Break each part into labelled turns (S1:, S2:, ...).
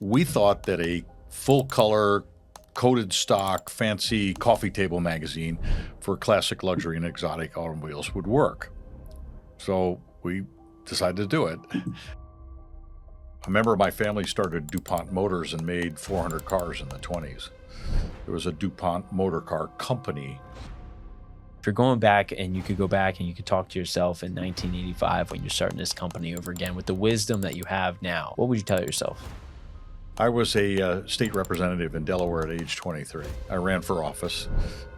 S1: We thought that a full-color, coated stock, fancy coffee table magazine for classic luxury and exotic automobiles would work. So we decided to do it. A member of my family started DuPont Motors and made 400 cars in the 20s. There was a DuPont motor car company.
S2: If you're going back and you could go back and you could talk to yourself in 1985 when you're starting this company over again with the wisdom that you have now, what would you tell yourself?
S1: I was a state representative in Delaware at age 23. I ran for office,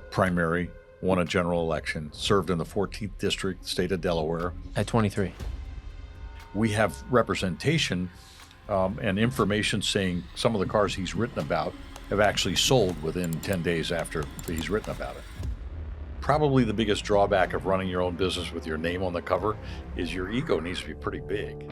S1: primary, won a general election, served in the 14th District, state of Delaware.
S2: At 23.
S1: We have representation and information saying some of the cars he's written about have actually sold within 10 days after he's written about it. Probably the biggest drawback of running your own business with your name on the cover is your ego needs to be pretty big.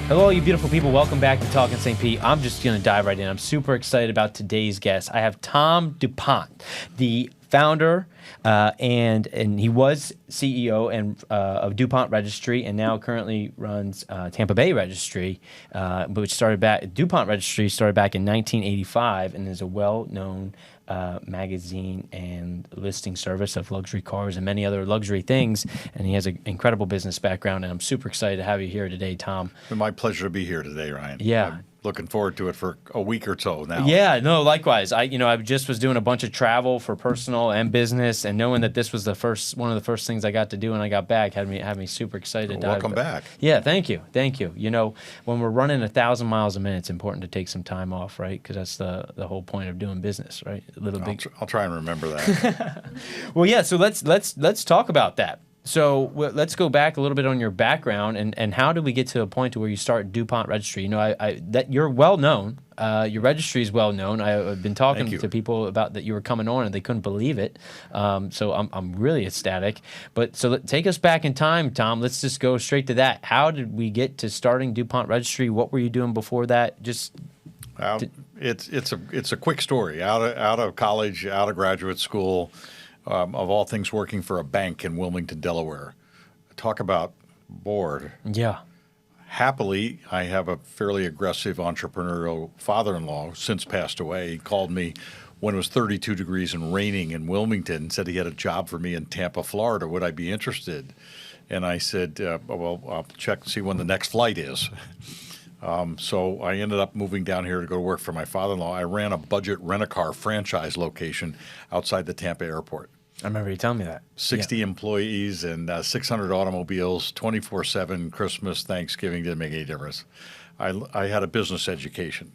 S2: Hello, you beautiful people. Welcome back to Talkin St. I'm just going to dive right in. I'm super excited about today's guest. I have Tom DuPont, the founder, and he was CEO of DuPont Registry, and now currently runs Tampa Bay Registry, DuPont Registry started back in 1985 and is a well-known magazine and listing service of luxury cars and many other luxury things. And he has an incredible business background, and I'm super excited to have you here today, Tom.
S1: It's my pleasure to be here today, Ryan.
S2: Yeah.
S1: I'm looking forward to it for a week or so now.
S2: Yeah, no, likewise. I just was doing a bunch of travel for personal and business, and knowing that this was one of the first things I got to do when I got back had me super excited.
S1: Well, welcome back.
S2: Yeah, thank you. You know, when we're running 1,000 miles a minute, it's important to take some time off, right? Because that's the whole point of doing business, right?
S1: I'll try and remember that.
S2: Well, yeah. So let's talk about that. So let's go back a little bit on your background and how did we get to a point to where you start DuPont Registry? You know, that you're well known. Your registry is well known. I've been talking to people about that you were coming on and they couldn't believe it. So I'm really ecstatic. But so take us back in time, Tom. Let's just go straight to that. How did we get to starting DuPont Registry? What were you doing before that?
S1: It's a quick story. Out of college, out of graduate school. Of all things, working for a bank in Wilmington, Delaware. Talk about bored.
S2: Yeah.
S1: Happily, I have a fairly aggressive entrepreneurial father-in-law, since passed away. He called me when it was 32 degrees and raining in Wilmington and said he had a job for me in Tampa, Florida. Would I be interested? And I said, well, I'll check and see when the next flight is. So I ended up moving down here to go to work for my father-in-law. I ran a budget rent-a-car franchise location outside the Tampa airport.
S2: I remember you telling me that.
S1: 60 employees and 600 automobiles, 24/7, Christmas, Thanksgiving, didn't make any difference. I had a business education,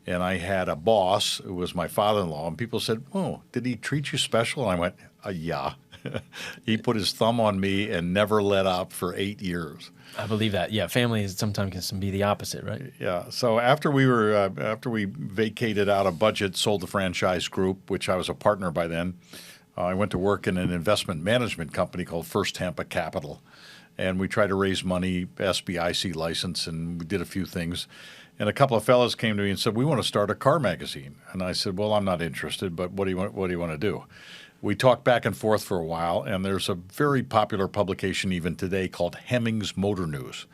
S1: and I had a boss who was my father-in-law, and people said, oh, did he treat you special? And I went, yeah. He put his thumb on me and never let up for 8 years.
S2: I believe that. Yeah, family sometimes can be the opposite, right?
S1: Yeah. So after we vacated out of budget, sold the franchise group, which I was a partner by then, I went to work in an investment management company called First Tampa Capital, and we tried to raise money, SBIC license, and we did a few things. And a couple of fellows came to me and said, we want to start a car magazine. And I said, well, I'm not interested, but what do you want to do? We talked back and forth for a while, and there's a very popular publication even today called Hemmings Motor News.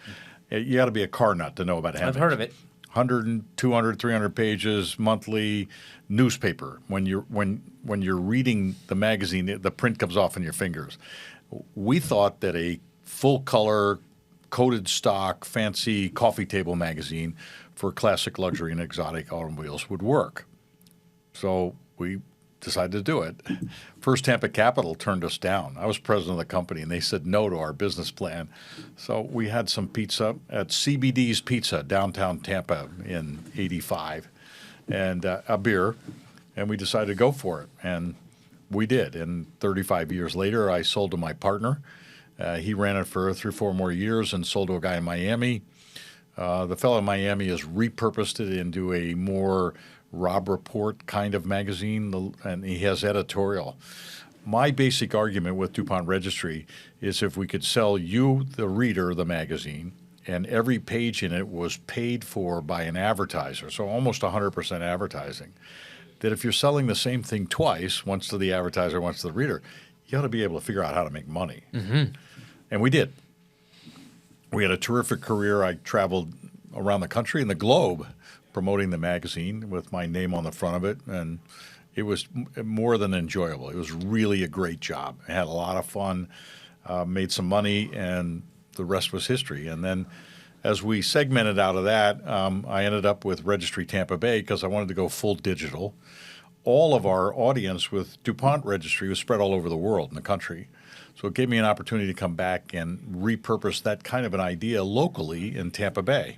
S1: You got to be a car nut to know about Hemmings.
S2: I've heard of it.
S1: 100, 200, 300 pages, monthly newspaper. When you're reading the magazine, the print comes off in your fingers. We thought that a full-color, coated stock, fancy coffee table magazine for classic luxury and exotic automobiles would work. So we decided to do it. First Tampa Capital turned us down. I was president of the company, and they said no to our business plan. So we had some pizza at CBD's Pizza, downtown Tampa in '85, and a beer, and we decided to go for it. And we did. And 35 years later, I sold to my partner. He ran it for 3 or 4 more years and sold to a guy in Miami. The fellow in Miami has repurposed it into a more Rob Report kind of magazine, and he has editorial. My basic argument with DuPont Registry is if we could sell you, the reader, the magazine, and every page in it was paid for by an advertiser, so almost 100% advertising, that if you're selling the same thing twice, once to the advertiser, once to the reader, you ought to be able to figure out how to make money. Mm-hmm. And we did. We had a terrific career. I traveled around the country and the globe promoting the magazine with my name on the front of it, and it was more than enjoyable. It was really a great job. I had a lot of fun, made some money, and the rest was history. And then as we segmented out of that, I ended up with Registry Tampa Bay because I wanted to go full digital. All of our audience with DuPont Registry was spread all over the world in the country. So it gave me an opportunity to come back and repurpose that kind of an idea locally in Tampa Bay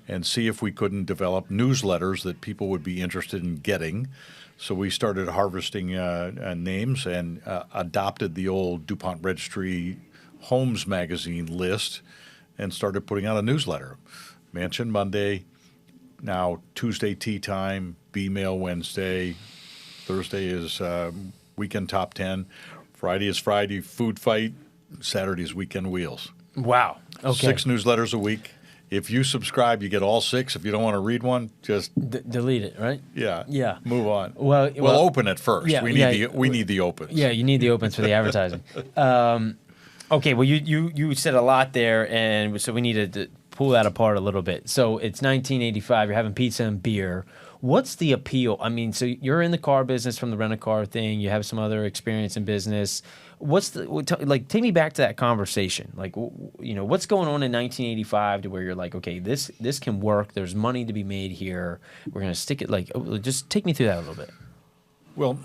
S1: and see if we couldn't develop newsletters that people would be interested in getting. So we started harvesting names and adopted the old DuPont Registry Homes magazine list and started putting out a newsletter. Mansion Monday, now Tuesday Tea Time, B-Mail Wednesday, Thursday is Weekend Top 10, Friday is Friday Food Fight, Saturday is Weekend Wheels.
S2: Wow. Okay.
S1: 6 newsletters a week. If you subscribe, you get all 6. If you don't want to read one, just
S2: delete it, right?
S1: yeah, move on.
S2: Well,
S1: we'll open it first.
S2: Yeah,
S1: we need the opens.
S2: Yeah, you need the opens for the advertising. Okay, well, you said a lot there, and so we need to pull that apart a little bit. So it's 1985. You're having pizza and beer. What's the appeal? I mean, so you're in the car business from the rent-a-car thing. You have some other experience in business. Take me back to that conversation. Like, what's going on in 1985 to where you're like, okay, this can work. There's money to be made here. We're going to stick it. Just take me through that a little bit.
S1: Well,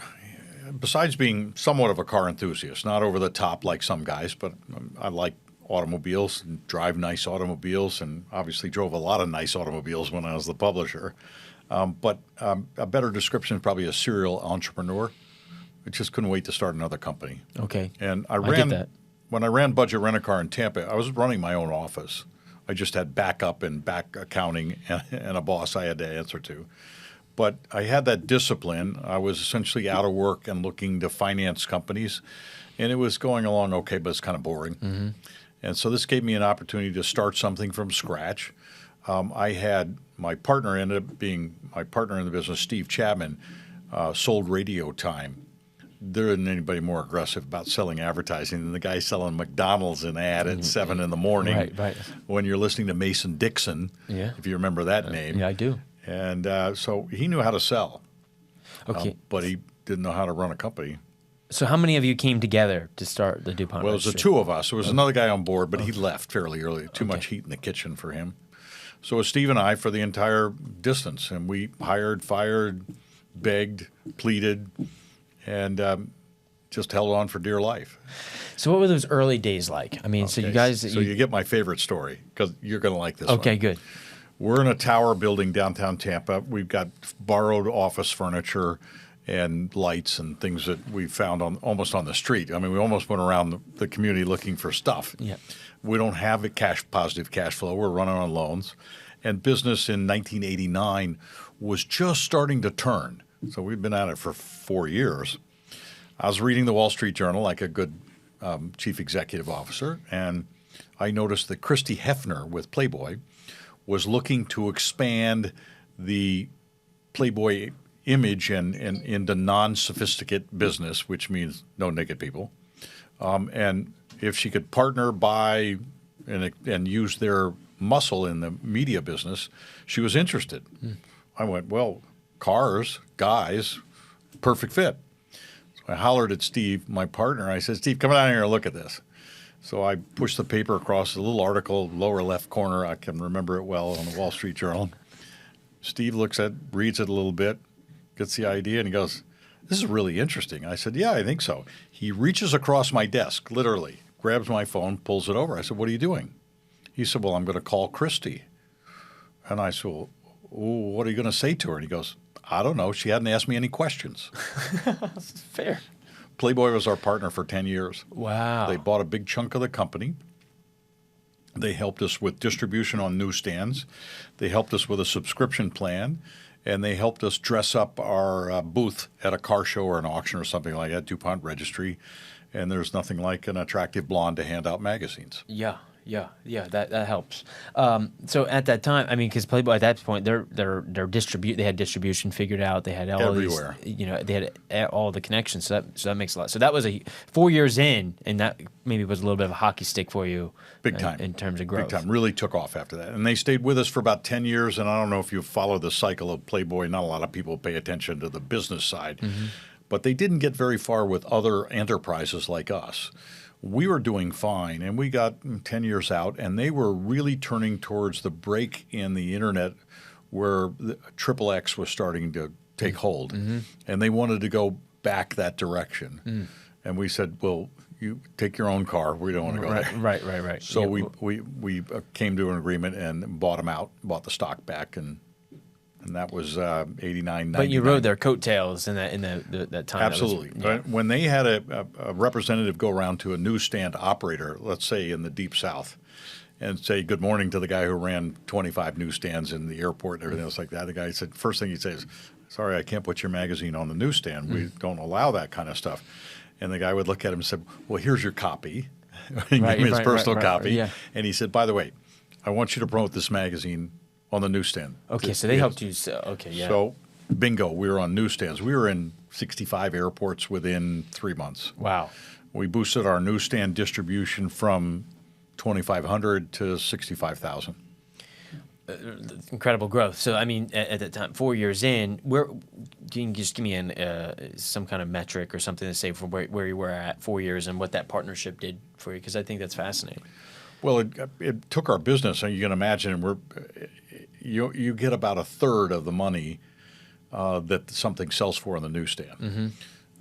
S1: besides being somewhat of a car enthusiast, not over the top like some guys, but I like automobiles and drive nice automobiles, and obviously drove a lot of nice automobiles when I was the publisher. But a better description is probably a serial entrepreneur. I just couldn't wait to start another company.
S2: Okay.
S1: And
S2: I get that.
S1: When I ran Budget Rent-A-Car in Tampa, I was running my own office. I just had backup and back accounting and a boss I had to answer to. But I had that discipline. I was essentially out of work and looking to finance companies. And it was going along okay, but it's kind of boring. Mm-hmm. And so this gave me an opportunity to start something from scratch. I had my partner ended up being my partner in the business, Steve Chapman, sold radio time. There isn't anybody more aggressive about selling advertising than the guy selling McDonald's an ad at 7 in the morning
S2: right.
S1: when you're listening to Mason Dixon, if you remember that name.
S2: Yeah, I do.
S1: And so he knew how to sell,
S2: okay,
S1: but he didn't know how to run a company.
S2: So how many of you came together to start the DuPont
S1: Well, it was the
S2: Registry?
S1: 2 of us. There was another guy on board, but he left fairly early. Too much heat in the kitchen for him. So it was Steve and I for the entire distance, and we hired, fired, begged, pleaded, and just held on for dear life.
S2: So what were those early days like? I mean, so you guys...
S1: So you get my favorite story because you're going to like this one.
S2: Okay, good.
S1: We're in a tower building downtown Tampa. We've got borrowed office furniture and lights and things that we found almost on the street. I mean, we almost went around the community looking for stuff.
S2: Yeah.
S1: We don't have a positive cash flow. We're running on loans. And business in 1989 was just starting to turn. So we've been at it for 4 years. I was reading the Wall Street Journal like a good chief executive officer, and I noticed that Christy Hefner with Playboy was looking to expand the Playboy image and into non-sophisticate business, which means no naked people. And if she could partner, buy, and use their muscle in the media business, she was interested. I went, well, cars, guys, perfect fit. So I hollered at Steve, my partner. I said, Steve, come down here and look at this. So I pushed the paper across the little article, lower left corner. I can remember it well on the Wall Street Journal. Steve reads it a little bit, gets the idea, and he goes, this is really interesting. I said, yeah, I think so. He reaches across my desk, literally, grabs my phone, pulls it over. I said, what are you doing? He said, well, I'm going to call Christy. And I said, well, what are you going to say to her? And he goes, I don't know. She hadn't asked me any questions.
S2: Fair.
S1: Playboy was our partner for 10 years.
S2: Wow.
S1: They bought a big chunk of the company. They helped us with distribution on newsstands. They helped us with a subscription plan. And they helped us dress up our booth at a car show or an auction or something like that, DuPont Registry. And there's nothing like an attractive blonde to hand out magazines.
S2: Yeah. Yeah, that helps. So at that time, I mean, because Playboy at that point, they had distribution figured out. They had all
S1: Everywhere.
S2: these, they had all the connections. So that makes a lot. So that was 4 years in, and that maybe was a little bit of a hockey stick for you,
S1: Big time.
S2: in terms of growth.
S1: Big time. Really took off after that. And they stayed with us for about 10 years. And I don't know if you follow the cycle of Playboy. Not a lot of people pay attention to the business side. But they didn't get very far with other enterprises like us. We were doing fine, and we got 10 years out, and they were really turning towards the break in the internet where the XXX was starting to take hold. And they wanted to go back that direction. And we said, well, you take your own car. We don't want to go there.
S2: Right.
S1: So
S2: Yeah,
S1: we came to an agreement and bought them out, bought the stock back, and that was 89, 99.
S2: But you rode their coattails in that time.
S1: Absolutely. When they had a representative go around to a newsstand operator, let's say in the Deep South, and say good morning to the guy who ran 25 newsstands in the airport and everything else like that, the guy said, first thing he'd say is, sorry, I can't put your magazine on the newsstand. We don't allow that kind of stuff. And the guy would look at him and said, well, here's your copy. He gave me his personal copy.
S2: Yeah.
S1: And he said, by the way, I want you to promote this magazine on the newsstand.
S2: Okay, so they helped you. Okay, yeah.
S1: So, bingo, we were on newsstands. We were in 65 airports within 3 months.
S2: Wow.
S1: We boosted our newsstand distribution from 2,500 to 65,000.
S2: Incredible growth. So, I mean, at that time, 4 years in, can you just give me some kind of metric or something to say for where you were at 4 years and what that partnership did for you? Because I think that's fascinating.
S1: Well, it took our business, and you can imagine you get about a third of the money that something sells for on the newsstand.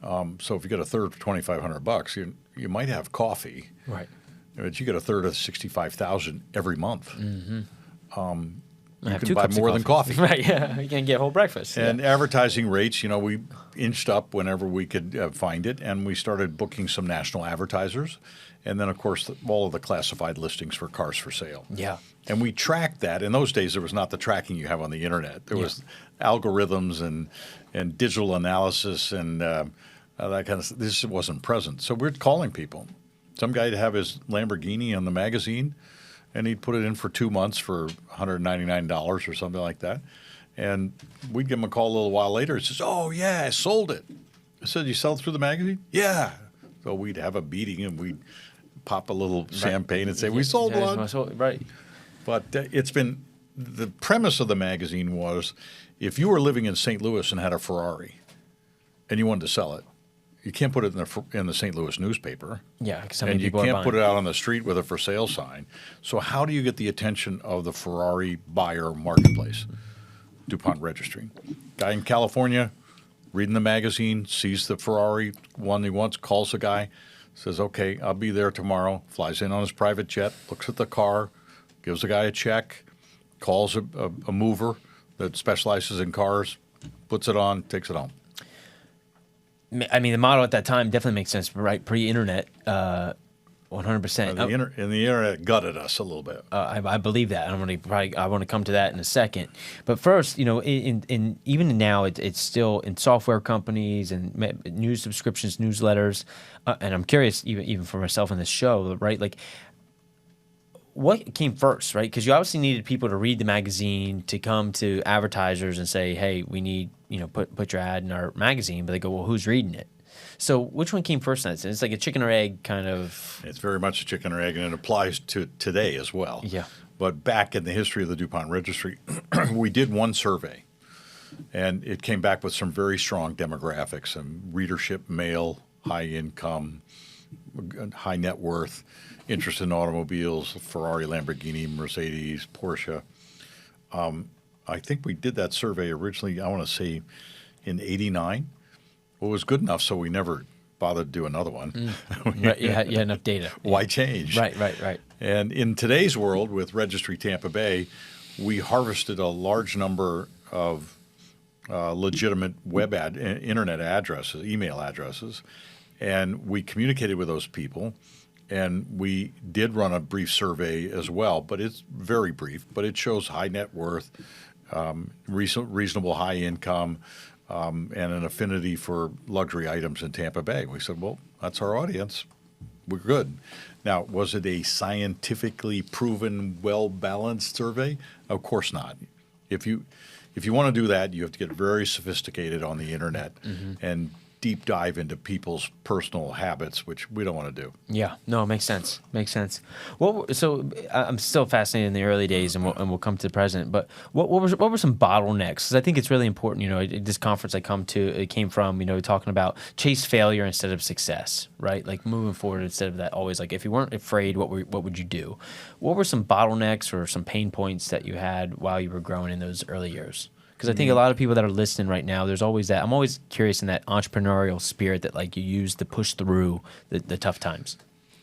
S1: So if you get a third for $2,500, you might have coffee,
S2: right?
S1: But you get a third of 65,000 every month. You
S2: have
S1: can
S2: 2
S1: buy
S2: cups of
S1: more than coffee.
S2: Right, yeah. You can get whole breakfast.
S1: And advertising rates, we inched up whenever we could find it, and we started booking some national advertisers. And then, of course, all of the classified listings for cars for sale.
S2: Yeah.
S1: And we tracked that. In those days, there was not the tracking you have on the internet. There was algorithms and digital analysis and that kind of stuff. This wasn't present. So we're calling people. Some guy would have his Lamborghini on the magazine, and he'd put it in for 2 months for $199 or something like that. And we'd give him a call a little while later. He says, oh, yeah, I sold it. I said, you sell it through the magazine? Yeah. So we'd have a meeting, and we'd pop a little champagne and say, we sold one.
S2: Right.
S1: But it's been – the premise of the magazine was if you were living in St. Louis and had a Ferrari and you wanted to sell it, you can't put it in the St. Louis newspaper.
S2: Yeah, because so many
S1: and you
S2: people
S1: can't put it out on the street with a for sale sign. So how do you get the attention of the Ferrari buyer marketplace? DuPont Registry. Guy in California reading the magazine, sees the Ferrari one he wants, calls the guy, says, okay, I'll be there tomorrow, flies in on his private jet, looks at the car, gives the guy a check, calls a mover that specializes in cars, puts it on, takes it home.
S2: I mean, the model at that time definitely makes sense, right? Pre-internet, 100%.
S1: And the internet gutted us a little bit.
S2: I believe that. I want to come to that in a second. But first, in even now, it's still in software companies and news subscriptions, newsletters, and I'm curious, even for myself in this show, right? Like, what came first, right? Because you obviously needed people to read the magazine, to come to advertisers and say, hey, we need, put your ad in our magazine. But they go, well, who's reading it? So which one came first in that sense? It's like a chicken or egg kind of.
S1: It's very much a chicken or egg, and it applies to today as well.
S2: Yeah.
S1: But back in the history of the DuPont Registry, we did one survey, and it came back with some very strong demographics and readership, male, high income, high net worth, interest in automobiles, Ferrari, Lamborghini, Mercedes, Porsche. I think we did that survey originally, I want to say, in '89. Well, it was good enough, so we never bothered to do another one.
S2: Right, you had enough data.
S1: Why change?
S2: Right.
S1: And in today's world, with Registry Tampa Bay, we harvested a large number of legitimate internet addresses, email addresses, and we communicated with those people. And we did run a brief survey as well, but it's very brief. But it shows high net worth, reasonable high income, and an affinity for luxury items in Tampa Bay. We said, well, that's our audience. we're good. Now, was it a scientifically proven, well-balanced survey? Of course not. If you want to do that, you have to get very sophisticated on the internet and deep dive into people's personal habits, which we don't want to do.
S2: Yeah, no, it makes sense. Makes sense. So I'm still fascinated in the early days, and we'll come to the present. But what were some bottlenecks? Because I think it's really important. You know, this conference I came from. You know, talking about chase failure instead of success, right? Like moving forward instead of that. Always like if you weren't afraid, what would you do? What were some bottlenecks or some pain points that you had while you were growing in those early years? Because I think a lot of people that are listening right now, there's always that. I'm always curious in that entrepreneurial spirit that like you use to push through the tough times.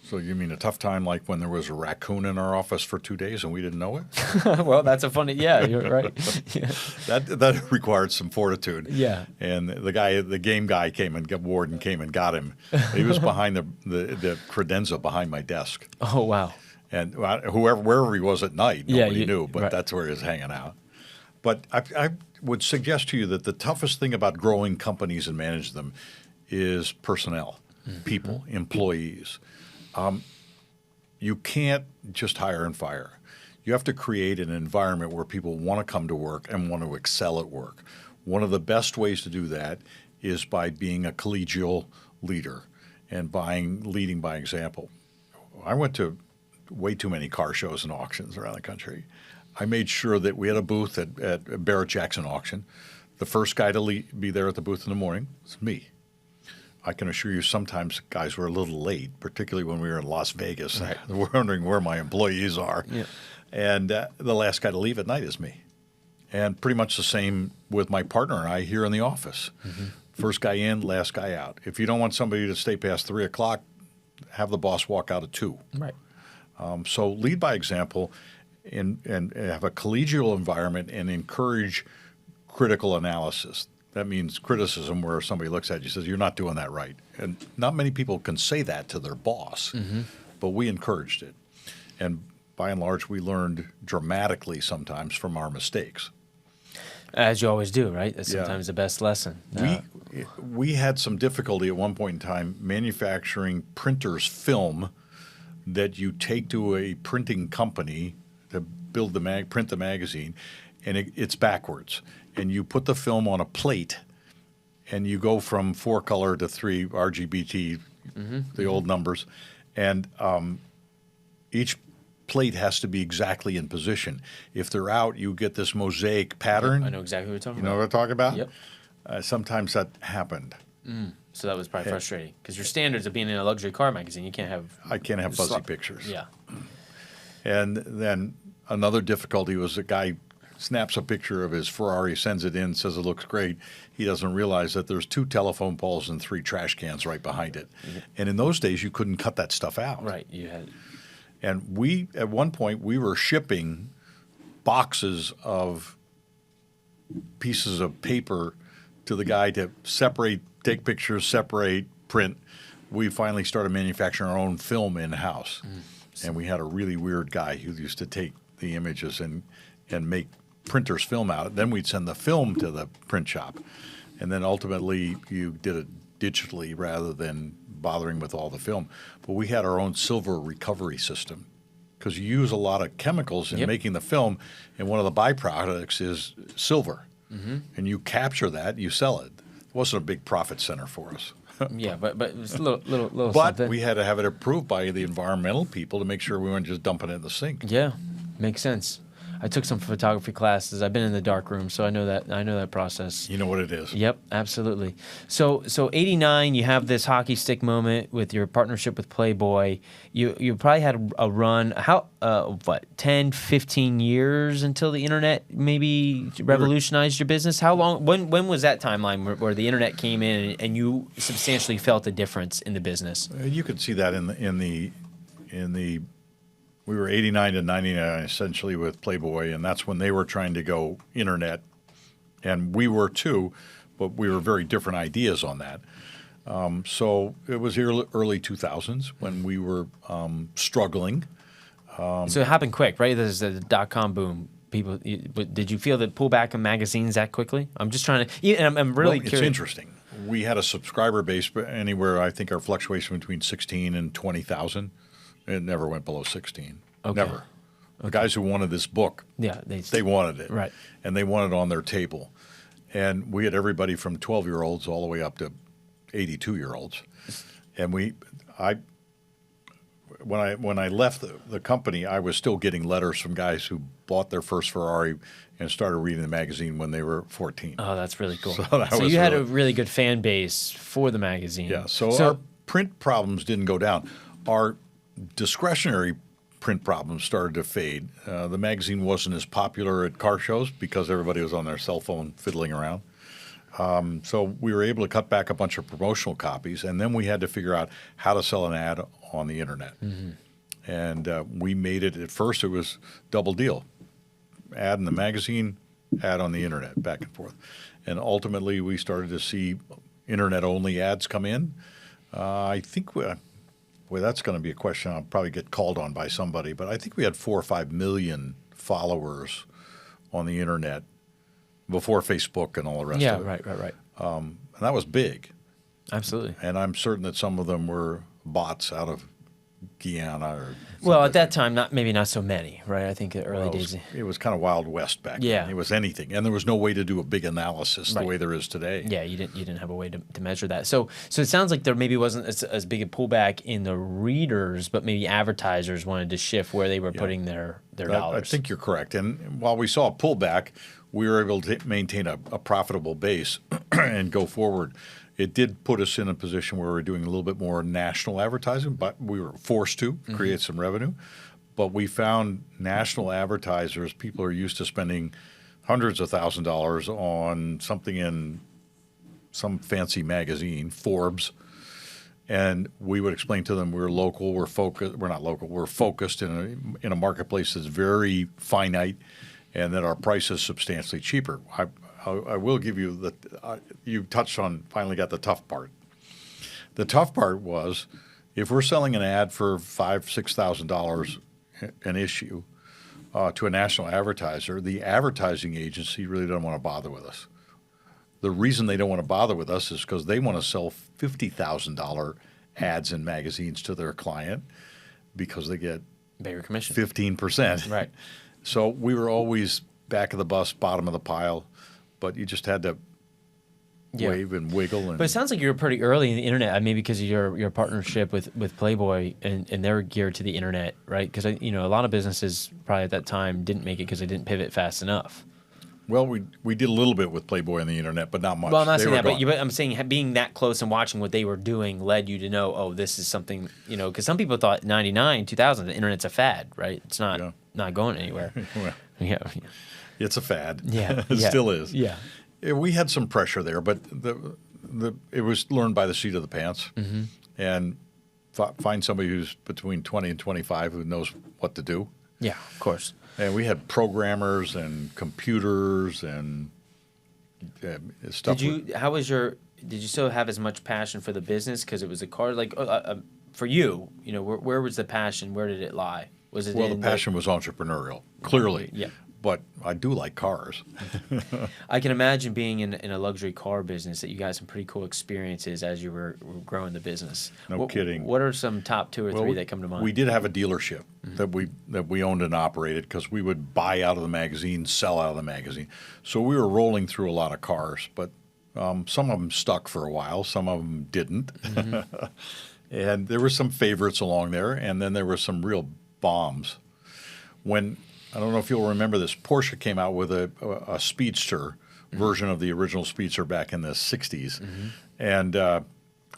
S1: So you mean a tough time like when there was a raccoon in our office for 2 days and we didn't know it?
S2: Well, that's a funny. Yeah, you're right. Yeah.
S1: That required some fortitude.
S2: Yeah.
S1: And the game guy Warden came and got him. He was behind the credenza behind my desk.
S2: Oh wow.
S1: And wherever he was at night, nobody knew, but
S2: right.
S1: that's where he was hanging out. But I would suggest to you that the toughest thing about growing companies and managing them is personnel, people, employees. You can't just hire and fire. You have to create an environment where people want to come to work and want to excel at work. One of the best ways to do that is by being a collegial leader and leading by example. I went to way too many car shows and auctions around the country. I made sure that we had a booth at Barrett-Jackson Auction. The first guy to be there at the booth in the morning was me. I can assure you sometimes guys were a little late, particularly when we were in Las Vegas.
S2: Right.
S1: We're wondering where my employees are.
S2: Yeah.
S1: And the last guy to leave at night is me. And pretty much the same with my partner and I here in the office. First guy in, last guy out. If you don't want somebody to stay past 3 o'clock, have the boss walk out at 2.
S2: Right.
S1: So lead by example. And have a collegial environment and encourage critical analysis. That means criticism where somebody looks at you and says, you're not doing that right. And not many people can say that to their boss, but we encouraged it. And by and large, we learned dramatically sometimes from our mistakes.
S2: As you always do, right? That's sometimes the best lesson.
S1: We had some difficulty at one point in time manufacturing printers film that you take to a printing company to print the magazine, and it's backwards. And you put the film on a plate, and you go from 4-color to 3 RGBT, the old numbers, and each plate has to be exactly in position. If they're out, you get this mosaic pattern.
S2: I know exactly what you're talking
S1: You know
S2: about.
S1: what I'm talking about?
S2: Yep.
S1: Sometimes that happened.
S2: So that was probably frustrating because your standards of being in a luxury car magazine, you can't have.
S1: I can't have fuzzy pictures.
S2: Yeah.
S1: And then another difficulty was a guy snaps a picture of his Ferrari, sends it in, says it looks great. He doesn't realize that there's 2 telephone poles and 3 trash cans right behind it. And in those days, you couldn't cut that stuff out.
S2: Right. You had.
S1: And at one point, we were shipping boxes of pieces of paper to the guy to separate, take pictures, separate, print. We finally started manufacturing our own film in-house. And we had a really weird guy who used to take the images and make printers film out. Then we'd send the film to the print shop. And then ultimately you did it digitally rather than bothering with all the film. But we had our own silver recovery system because you use a lot of chemicals in making the film, and one of the byproducts is silver. And you capture that, you sell it. It wasn't a big profit center for us.
S2: Yeah, but it was a little
S1: But
S2: something.
S1: we had to have it approved by the environmental people to make sure we weren't just dumping it in the sink.
S2: Yeah, makes sense. I took some photography classes. I've been in the dark room, so I know that process.
S1: You know what it is.
S2: Yep, absolutely. So 89, you have this hockey stick moment with your partnership with Playboy. You probably had a run, 10, 15 years until the internet maybe revolutionized your business? How long, when was that timeline where the internet came in and you substantially felt a difference in the business?
S1: You could see that in the we were 89 to 99 essentially with Playboy, and that's when they were trying to go internet, and we were too, but we were very different ideas on that. So it was early 2000s when we were struggling.
S2: So it happened quick, right? There's the .com boom. But did you feel the pullback in magazines that quickly? I'm just trying to, and I'm really curious.
S1: It's interesting. we had a subscriber base anywhere, I think our fluctuation between 16 and 20,000. It never went below 16.
S2: Okay.
S1: Never. The guys who wanted this book,
S2: Yeah,
S1: they wanted it.
S2: Right.
S1: And they wanted it on their table. And we had everybody from 12-year-olds all the way up to 82-year-olds. And when I left the company, I was still getting letters from guys who bought their first Ferrari and started reading the magazine when they were 14.
S2: Oh, that's really cool.
S1: So
S2: you had a really good fan base for the magazine.
S1: Yeah, so our print problems didn't go down. Our discretionary print problems started to fade. The magazine wasn't as popular at car shows because everybody was on their cell phone fiddling around. So we were able to cut back a bunch of promotional copies, and then we had to figure out how to sell an ad on the internet. And we made it, at first it was double deal. Ad in the magazine, ad on the internet, back and forth. And ultimately we started to see internet-only ads come in. I think, well, that's going to be a question I'll probably get called on by somebody, but I think we had 4 or 5 million followers on the internet before Facebook and all the rest of it.
S2: Yeah, right.
S1: And that was big.
S2: Absolutely.
S1: And I'm certain that some of them were bots out of Guyana or
S2: Well, at that time, maybe not so many, right? I think the early days.
S1: It was kind of Wild West back
S2: Yeah.
S1: then. It was anything. And there was no way to do a big analysis the
S2: Right.
S1: way there is today.
S2: Yeah, you didn't have a way to measure that. So it sounds like there maybe wasn't as big a pullback in the readers, but maybe advertisers wanted to shift where they were putting their dollars.
S1: I think you're correct. And while we saw a pullback, we were able to maintain a profitable base and go forward. It did put us in a position where we're doing a little bit more national advertising, but we were forced to create some revenue. But we found national advertisers, people are used to spending hundreds of $1,000s on something in some fancy magazine, Forbes, and we would explain to them we're local, we're focused. We're not local. We're focused in a marketplace that's very finite, and that our price is substantially cheaper. I will give you you touched on, finally got the tough part. The tough part was if we're selling an ad for $5,000-$6,000 an issue to a national advertiser, the advertising agency really doesn't want to bother with us. The reason they don't want to bother with us is because they want to sell $50,000 ads in magazines to their client because they get
S2: bigger commission.
S1: 15%.
S2: Right.
S1: So we were always back of the bus, bottom of the pile, but you just had to wave and wiggle. And
S2: But it sounds like you were pretty early in the internet, maybe because of your partnership with Playboy and they're geared to the internet, right? Because a lot of businesses probably at that time didn't make it because they didn't pivot fast enough.
S1: Well, we did a little bit with Playboy on the internet, but not much.
S2: Well, I'm not
S1: They
S2: saying
S1: were
S2: that,
S1: gone.
S2: but I'm saying being that close and watching what they were doing led you to know, oh, this is something, because some people thought 99, 2000, the internet's a fad, right? It's not going anywhere.
S1: Well,
S2: Yeah.
S1: it's a fad.
S2: Yeah.
S1: It still is.
S2: Yeah.
S1: We had some pressure there, but it was learned by the seat of the pants. And find somebody who's between 20 and 25 who knows what to do.
S2: Yeah, of course.
S1: And we had programmers and computers and stuff.
S2: Did you still have as much passion for the business because it was a car? Like for you, where was the passion? Where did it lie? Was it
S1: the passion was entrepreneurial, clearly.
S2: Yeah.
S1: But I do like cars.
S2: I can imagine being in a luxury car business that you got some pretty cool experiences as you were growing the business.
S1: No kidding.
S2: What are some top 2 or 3 that come to mind?
S1: We did have a dealership that we owned and operated because we would buy out of the magazine, sell out of the magazine. So we were rolling through a lot of cars, but some of them stuck for a while, some of them didn't. And there were some favorites along there, and then there were some real bombs. I don't know if you'll remember this, Porsche came out with a Speedster version of the original Speedster back in the 60s. And I'm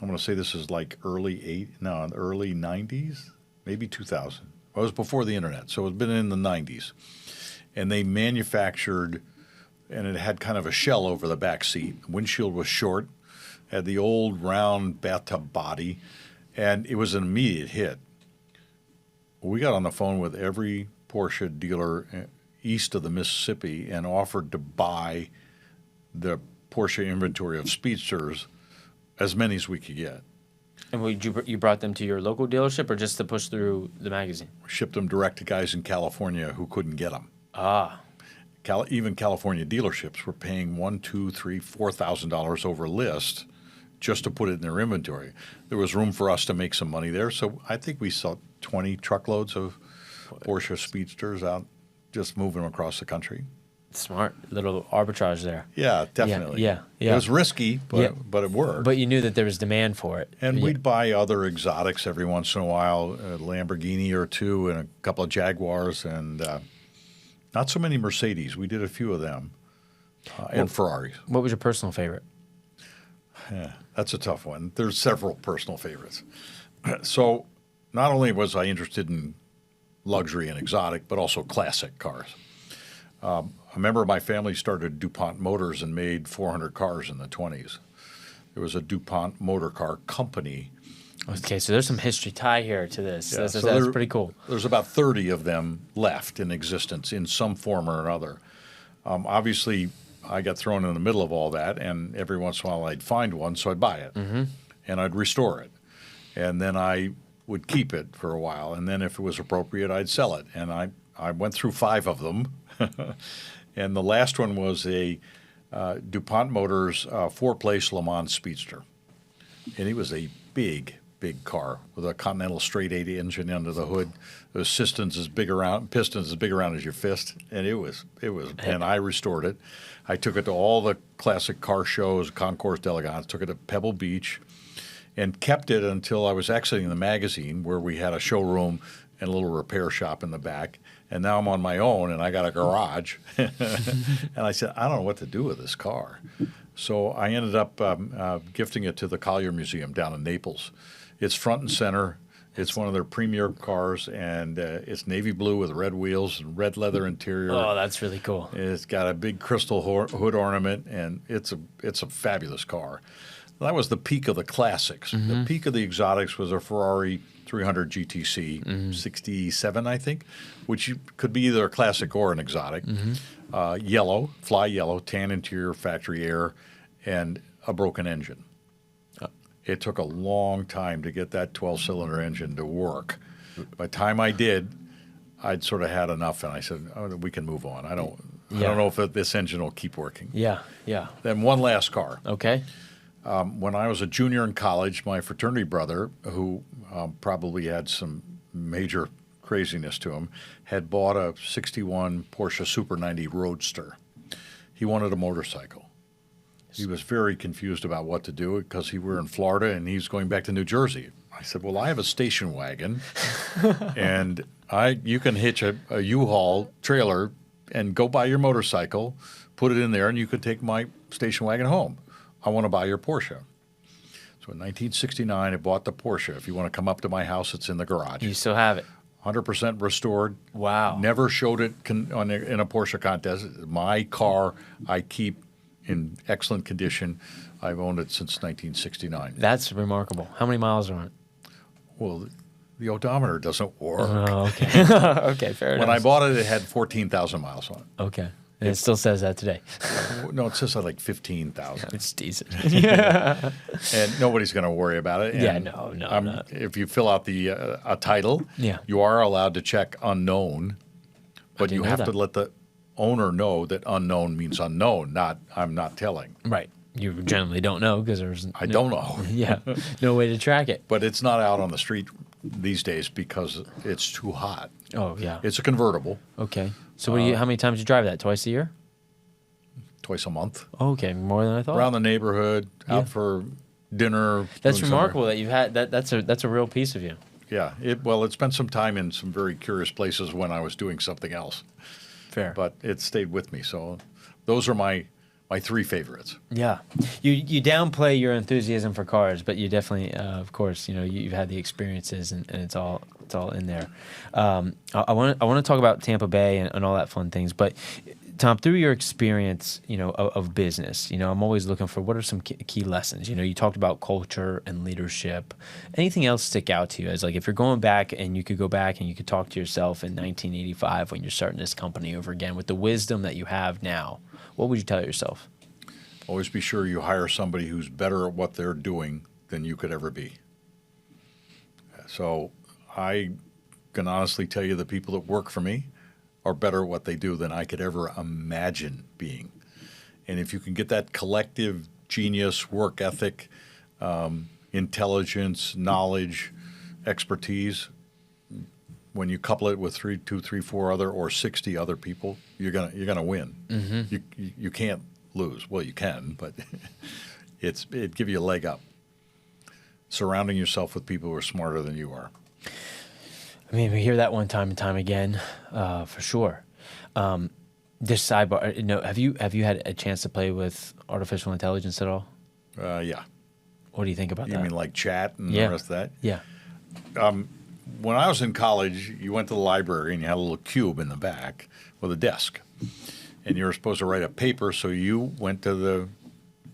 S1: going to say this is like early 90s, maybe 2000. It was before the internet, so it had been in the 90s. And they manufactured, and it had kind of a shell over the back seat. Windshield was short, had the old round bathtub body, and it was an immediate hit. We got on the phone with every Porsche dealer east of the Mississippi and offered to buy the Porsche inventory of Speedsters, as many as we could get.
S2: And you brought them to your local dealership or just to push through the magazine?
S1: We shipped them direct to guys in California who couldn't get them.
S2: Ah.
S1: Even California dealerships were paying $1,000, $2,000, $3,000, $4,000 over list just to put it in their inventory. There was room for us to make some money there. So I think we saw 20 truckloads of Porsche Speedsters out, just moving them across the country.
S2: Smart little arbitrage there.
S1: Yeah, definitely.
S2: Yeah.
S1: It was risky, but it worked.
S2: But you knew that there was demand for it.
S1: And we'd buy other exotics every once in a while, a Lamborghini or two and a couple of Jaguars, and not so many Mercedes. We did a few of them, and Ferraris.
S2: What was your personal favorite?
S1: Yeah, that's a tough one. There's several personal favorites. So not only was I interested in luxury and exotic, but also classic cars. I remember my family started DuPont Motors and made 400 cars in the 20s. There was a DuPont motor car company.
S2: Okay, so there's some history tie here to this.
S1: Yeah,
S2: That's
S1: so
S2: pretty cool.
S1: There's about 30 of them left in existence in some form or another. Obviously, I got thrown in the middle of all that, and every once in a while I'd find one, so I'd buy it, and I'd restore it. And then I would keep it for a while, and then if it was appropriate, I'd sell it. And I went through 5 of them. And the last one was a DuPont Motors 4-place Le Mans Speedster. And it was a big car with a Continental straight 8 engine under the hood. The pistons as big around as your fist. And it was and I restored it. I took it to all the classic car shows, Concours d'Elegance, took it to Pebble Beach, and kept it until I was exiting the magazine, where we had a showroom and a little repair shop in the back. And now I'm on my own, and I got a garage. And I said, I don't know what to do with this car. So I ended up gifting it to the Collier Museum down in Naples. It's front and center. It's one of their premier cars, and it's navy blue with red wheels and red leather interior.
S2: Oh, that's really cool.
S1: It's got a big crystal hood ornament, and it's a fabulous car. That was the peak of the classics. The peak of the exotics was a Ferrari 300 GTC, 67, I think, which could be either a classic or an exotic. Yellow, fly yellow, tan interior, factory air, and a broken engine. It took a long time to get that 12-cylinder engine to work. By the time I did, I'd sort of had enough, and I said, we can move on. I don't know if this engine will keep working.
S2: Yeah.
S1: Then one last car.
S2: Okay.
S1: When I was a junior in college, my fraternity brother, who probably had some major craziness to him, had bought a 61 Porsche Super 90 Roadster. He wanted a motorcycle. He was very confused about what to do because we were in Florida and he's going back to New Jersey. I said, well, I have a station wagon, and you can hitch a U-Haul trailer and go buy your motorcycle, put it in there, and you could take my station wagon home. I want to buy your Porsche. So in 1969, I bought the Porsche. If you want to come up to my house, it's in the garage.
S2: You still have it.
S1: 100% restored.
S2: Wow.
S1: Never showed it in a Porsche contest. My car, I keep in excellent condition. I've owned it since 1969.
S2: That's remarkable. How many miles are on it?
S1: Well, the odometer doesn't work.
S2: Oh, okay. Okay, fair enough.
S1: When I bought it had 14,000 miles on it.
S2: Okay. And it still says that today.
S1: No, it says like 15,000.
S2: It's decent.
S1: And nobody's going to worry about it.
S2: Yeah,
S1: And
S2: no.
S1: If you fill out the a title, you are allowed to check unknown, but you have to let the owner know that unknown means unknown, not I'm not telling.
S2: Right. You generally don't know because
S1: I don't know.
S2: Yeah, no way to track it.
S1: But it's not out on the street these days because it's too hot.
S2: Oh, yeah.
S1: It's a convertible.
S2: Okay. So how many times do you drive that? Twice a year?
S1: Twice a month.
S2: Oh, okay, more than I thought.
S1: Around the neighborhood, out for dinner.
S2: That's remarkable that you've had that. That's a real piece of you.
S1: Yeah. It spent some time in some very curious places when I was doing something else.
S2: Fair.
S1: But it stayed with me. So those are my 3 favorites.
S2: Yeah, you downplay your enthusiasm for cars, but you definitely, of course, you've had the experiences, and it's all in there. I want to talk about Tampa Bay and all that fun things, but Tom, through your experience, of business, I'm always looking for what are some key lessons. You talked about culture and leadership. Anything else stick out to you as, like, if you're going back and you could go back and you could talk to yourself in 1985 when you're starting this company over again with the wisdom that you have now, what would you tell yourself?
S1: Always be sure you hire somebody who's better at what they're doing than you could ever be. So I can honestly tell you the people that work for me are better at what they do than I could ever imagine being. And if you can get that collective genius work ethic intelligence, knowledge, expertise. When you couple it with 2, 3, 4 other or 60 other people, you're gonna win.
S2: Mm-hmm.
S1: You can't lose. Well, you can, but it give you a leg up. Surrounding yourself with people who are smarter than you are.
S2: I mean, we hear that one time and time again, for sure. Just sidebar, have you had a chance to play with artificial intelligence at all?
S1: Yeah.
S2: What do you think about
S1: You
S2: that?
S1: mean like chat and
S2: Yeah.
S1: the rest of that?
S2: Yeah.
S1: When I was in college, you went to the library and you had a little cube in the back with a desk. And you were supposed to write a paper, so you went to the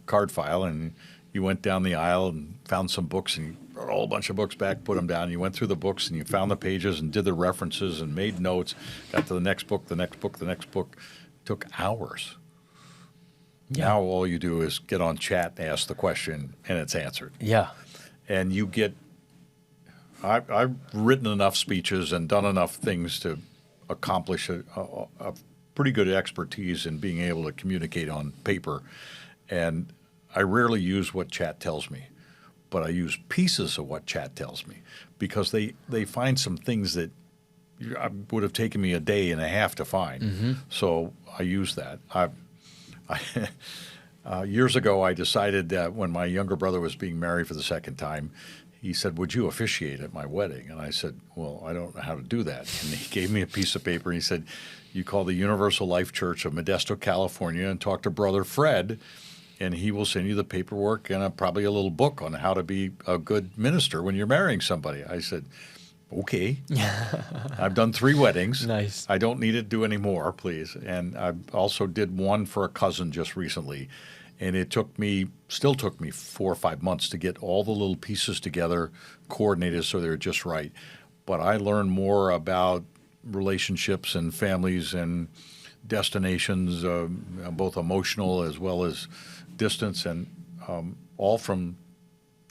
S1: card file and you went down the aisle and found some books and you brought a whole bunch of books back, put them down. You went through the books and you found the pages and did the references and made notes, got to the next book, the next book, the next book. It took hours.
S2: Yeah.
S1: Now all you do is get on chat, ask the question, and it's answered.
S2: Yeah.
S1: And you get I've written enough speeches and done enough things to accomplish a pretty good expertise in being able to communicate on paper. And I rarely use what chat tells me, but I use pieces of what chat tells me because they find some things that would have taken me a day and a half to find.
S2: Mm-hmm.
S1: So I use that. Years ago, I decided that when my younger brother was being married for the second time, he said, "Would you officiate at my wedding?" And I said, "Well, I don't know how to do that." And he gave me a piece of paper and he said, "You call the Universal Life Church of Modesto, California, and talk to Brother Fred, and he will send you the paperwork and probably a little book on how to be a good minister when you're marrying somebody." I said, "Okay." I've done 3 weddings.
S2: Nice.
S1: I don't need to do any more, please. And I also did one for a cousin just recently. And it still took me 4 or 5 months to get all the little pieces together, coordinated so they're just right. But I learned more about relationships and families and destinations, both emotional as well as distance, and all from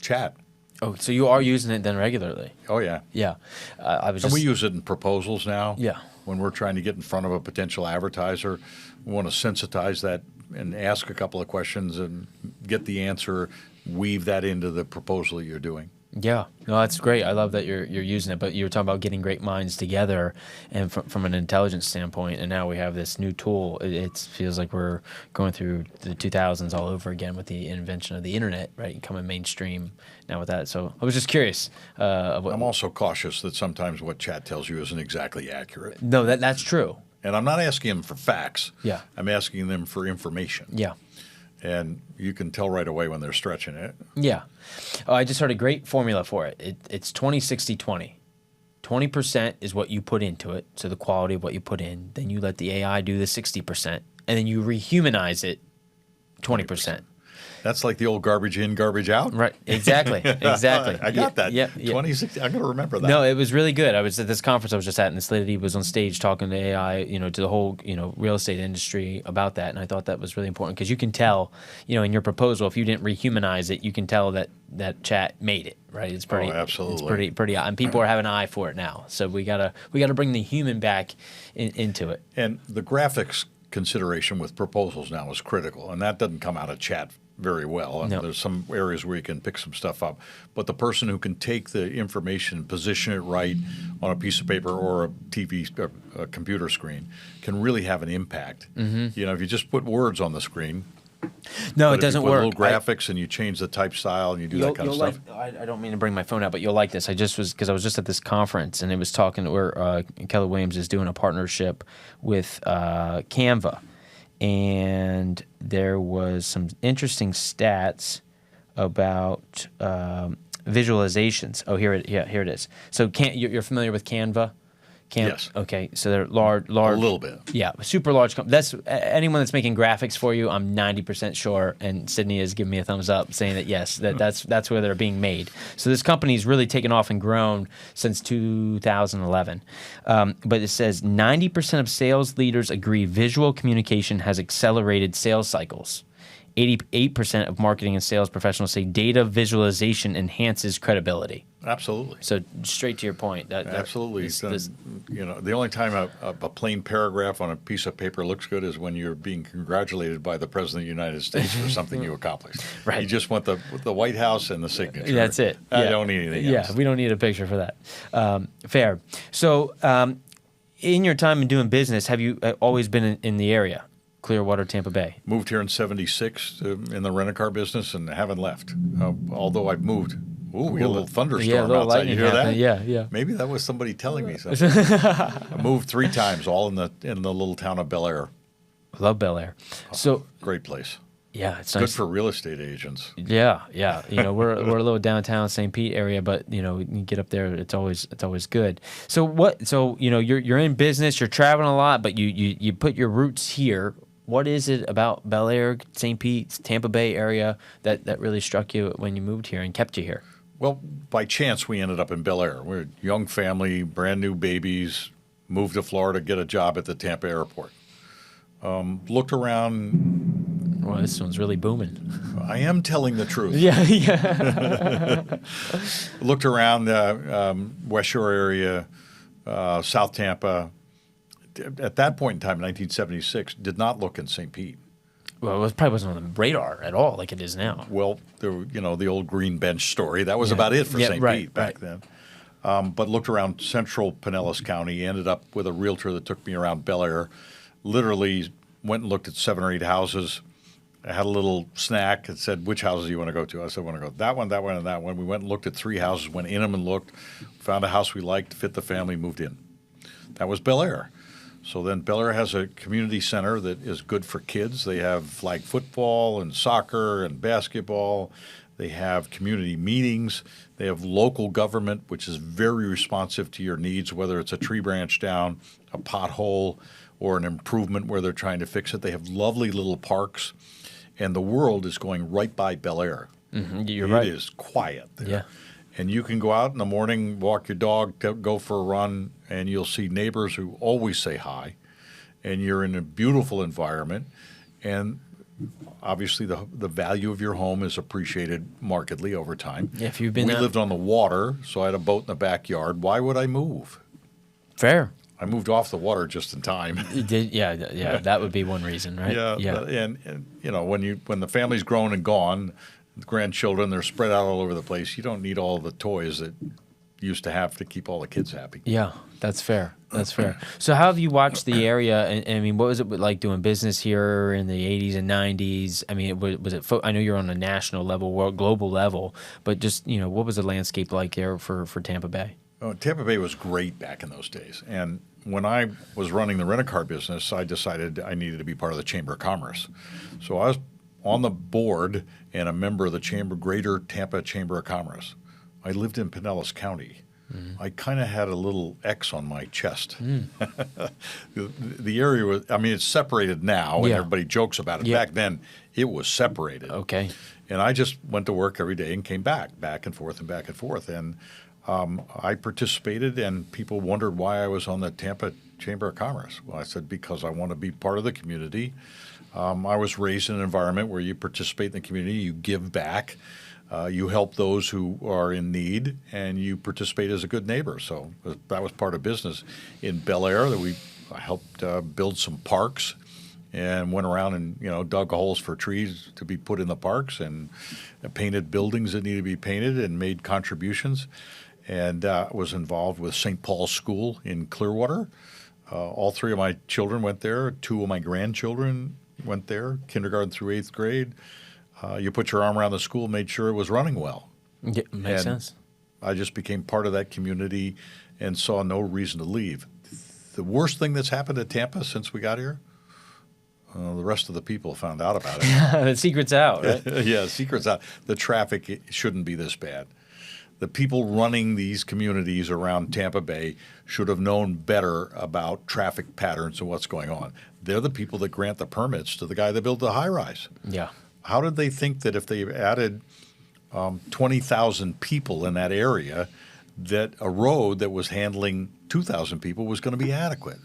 S1: chat.
S2: Oh, so you are using it then regularly?
S1: Oh, yeah.
S2: Yeah. I was
S1: And
S2: just.
S1: we use it in proposals now.
S2: Yeah.
S1: When we're trying to get in front of a potential advertiser, we want to sensitize that and ask a couple of questions and get the answer, weave that into the proposal you're doing.
S2: Yeah, no, that's great. I love that you're using it. But you were talking about getting great minds together, and from an intelligence standpoint. And now we have this new tool. It feels like we're going through the 2000s all over again with the invention of the internet, right? Coming mainstream now with that. So I was just curious.
S1: I'm also cautious that sometimes what chat tells you isn't exactly accurate.
S2: No, that's true.
S1: And I'm not asking them for facts.
S2: Yeah.
S1: I'm asking them for information.
S2: Yeah.
S1: And you can tell right away when they're stretching it.
S2: Yeah. Oh, I just heard a great formula for it. It's 20-60-20. 20% is what you put into it, so the quality of what you put in. Then you let the AI do the 60%, and then you rehumanize it 20%.
S1: That's like the old garbage in, garbage out.
S2: Right. Exactly. Exactly.
S1: I got that.
S2: Yeah.
S1: 2060. I'm going to remember that.
S2: No, it was really good. I was at this conference I was just at, and this lady was on stage talking to AI, to the whole, real estate industry about that. And I thought that was really important because you can tell, in your proposal, if you didn't rehumanize it, you can tell that chat made it, right? It's pretty,
S1: absolutely.
S2: It's pretty, and people are having an eye for it now. So we gotta bring the human back into it.
S1: And the graphics consideration with proposals now is critical, and that doesn't come out of chat very well.
S2: No.
S1: There's some areas where you can pick some stuff up, but the person who can take the information and position it right on a piece of paper or a TV, a computer screen, can really have an impact. Mm-hmm. If you just put words on the screen,
S2: no, it doesn't
S1: if you put
S2: work.
S1: Little graphics and you change the type style and you do that kind of stuff.
S2: I don't mean to bring my phone out, but you'll like this. I was just at this conference and it was talking where Keller Williams is doing a partnership with Canva. And there was some interesting stats about visualizations. Oh, here it is. So you're familiar with Canva?
S1: Yes.
S2: Okay, so they're large.
S1: A little bit.
S2: Yeah, super large. That's anyone that's making graphics for you. I'm 90% sure, and Sydney has given me a thumbs up, saying that yes, that's where they're being made. So this company's really taken off and grown since 2011. But it says 90% of sales leaders agree visual communication has accelerated sales cycles. 88% of marketing and sales professionals say data visualization enhances credibility.
S1: Absolutely.
S2: So straight to your point.
S1: Absolutely. The only time a plain paragraph on a piece of paper looks good is when you're being congratulated by the President of the United States for something you accomplished.
S2: Right.
S1: You just want the White House and the signature.
S2: That's it.
S1: I don't need anything else.
S2: Yeah, we don't need a picture for that. Fair. So in your time in doing business, have you always been in the area? Clearwater, Tampa Bay.
S1: Moved here in '76 in the rent-a-car business and haven't left. Although I've moved. Ooh, we got a little thunderstorm outside. You hear that?
S2: Yeah.
S1: Maybe that was somebody telling me something. I moved 3 times, all in the little town of Bel Air.
S2: Love Bel Air. So
S1: great place.
S2: yeah, it's
S1: Good
S2: nice.
S1: for real estate agents.
S2: Yeah. We're a little downtown St. Pete area, but you get up there, it's always good. So you're in business, you're traveling a lot, but you put your roots here. What is it about Bel Air, St. Pete, Tampa Bay area that really struck you when you moved here and kept you here?
S1: Well, by chance, we ended up in Bel Air. We're a young family, brand new babies, moved to Florida, get a job at the Tampa airport. Looked around.
S2: Well, this one's really booming.
S1: I am telling the truth.
S2: Yeah.
S1: Looked around West Shore area, South Tampa. At that point in time, in 1976, did not look in St. Pete.
S2: Well, it probably wasn't on the radar at all like it is now.
S1: Well, there were, the old green bench story. That was about it for St. Pete back then. But looked around central Pinellas County, ended up with a realtor that took me around Bel Air. Literally went and looked at 7 or 8 houses. I had a little snack and said, which houses do you want to go to? I said, I want to go that one, and that one. We went and looked at 3 houses, went in them and looked, found a house we liked, fit the family, moved in. That was Bel Air. So then Bel Air has a community center that is good for kids. They have flag football and soccer and basketball. They have community meetings. They have local government, which is very responsive to your needs, whether it's a tree branch down, a pothole, or an improvement where they're trying to fix it. They have lovely little parks, and the world is going right by Bel Air.
S2: Mm-hmm, you're right.
S1: It is quiet there.
S2: Yeah.
S1: And you can go out in the morning, walk your dog, go for a run, and you'll see neighbors who always say hi. And you're in a beautiful environment. And obviously the value of your home is appreciated markedly over time.
S2: Yeah, if you've been
S1: We lived on the water, so I had a boat in the backyard. Why would I move?
S2: Fair.
S1: I moved off the water just in time.
S2: You did, yeah. That would be one reason, right?
S1: Yeah. And when the family's grown and gone, the grandchildren, they're spread out all over the place. You don't need all the toys that you used to have to keep all the kids happy.
S2: Yeah, that's fair. So how have you watched the area? And I mean, what was it like doing business here in the 80s and 90s? I mean, was it? I know you're on a national level, global level, but just what was the landscape like there for Tampa Bay?
S1: Oh, Tampa Bay was great back in those days. And when I was running the rent-a-car business, I decided I needed to be part of the Chamber of Commerce. So I was on the board and a member of the Greater Tampa Chamber of Commerce. I lived in Pinellas County. Mm-hmm. I kind of had a little X on my chest. Mm. the area was, it's separated now, and everybody jokes about it. Yeah. Back then, it was separated.
S2: Okay.
S1: And I just went to work every day and came back and forth. And I participated, and people wondered why I was on the Tampa Chamber of Commerce. Well, I said, because I want to be part of the community. I was raised in an environment where you participate in the community, you give back, you help those who are in need, and you participate as a good neighbor. So that was part of business. In Bel Air, I helped build some parks and went around and dug holes for trees to be put in the parks and painted buildings that needed to be painted and made contributions. And was involved with St. Paul's School in Clearwater. All 3 of my children went there. 2 of my grandchildren went there, kindergarten through 8th grade. You put your arm around the school, made sure it was running well.
S2: Yeah, makes sense.
S1: I just became part of that community and saw no reason to leave. The worst thing that's happened to Tampa since we got here, the rest of the people found out about it.
S2: The secret's out, right?
S1: Yeah, secret's out. The traffic shouldn't be this bad. The people running these communities around Tampa Bay should have known better about traffic patterns and what's going on. They're the people that grant the permits to the guy that built the high-rise.
S2: Yeah.
S1: How did they think that if they added 20,000 people in that area, that a road that was handling 2,000 people was going to be adequate?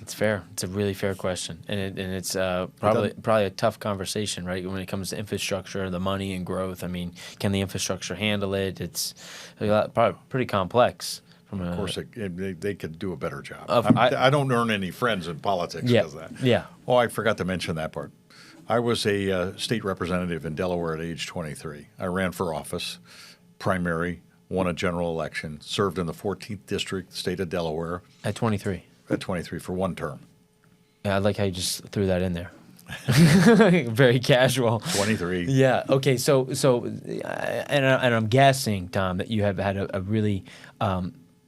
S2: It's fair. It's a really fair question, and it's probably a tough conversation, right? When it comes to infrastructure, the money and growth. I mean, can the infrastructure handle it? It's probably pretty complex.
S1: Of course, they could do a better job.
S2: I
S1: I don't earn any friends in politics because of that.
S2: Yeah.
S1: Oh, I forgot to mention that part. I was a state representative in Delaware at age 23. I ran for office, primary, won a general election, served in the 14th district, state of Delaware.
S2: At 23.
S1: At 23 for one term.
S2: Yeah, I like how you just threw that in there. Very casual.
S1: 23.
S2: Yeah. Okay. So, and I'm guessing, Tom, that you have had a really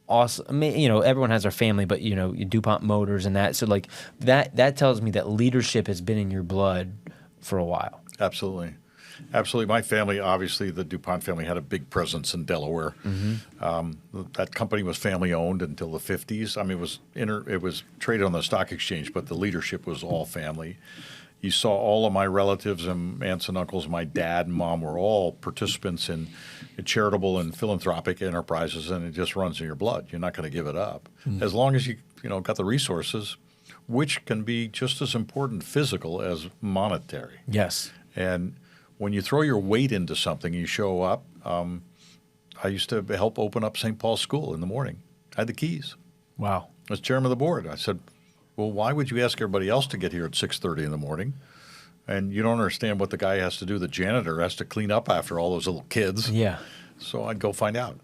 S2: awesome. I mean, everyone has their family, but DuPont Motors and that. So, like that tells me that leadership has been in your blood for a while.
S1: Absolutely. Absolutely. My family, obviously, the DuPont family had a big presence in Delaware. That company was family owned until the 50s. I mean, it was traded on the stock exchange, but the leadership was all family. You saw all of my relatives and aunts and uncles, my dad and mom were all participants in charitable and philanthropic enterprises, and it just runs in your blood. You're not going to give it up. As long as you got the resources, which can be just as important physical as monetary.
S2: Yes.
S1: And when you throw your weight into something, you show up. I used to help open up St. Paul's School in the morning. I had the keys.
S2: Wow.
S1: I was chairman of the board. I said, well, why would you ask everybody else to get here at 6:30 in the morning? And you don't understand what the guy has to do. The janitor has to clean up after all those little kids.
S2: Yeah.
S1: So I'd go find out.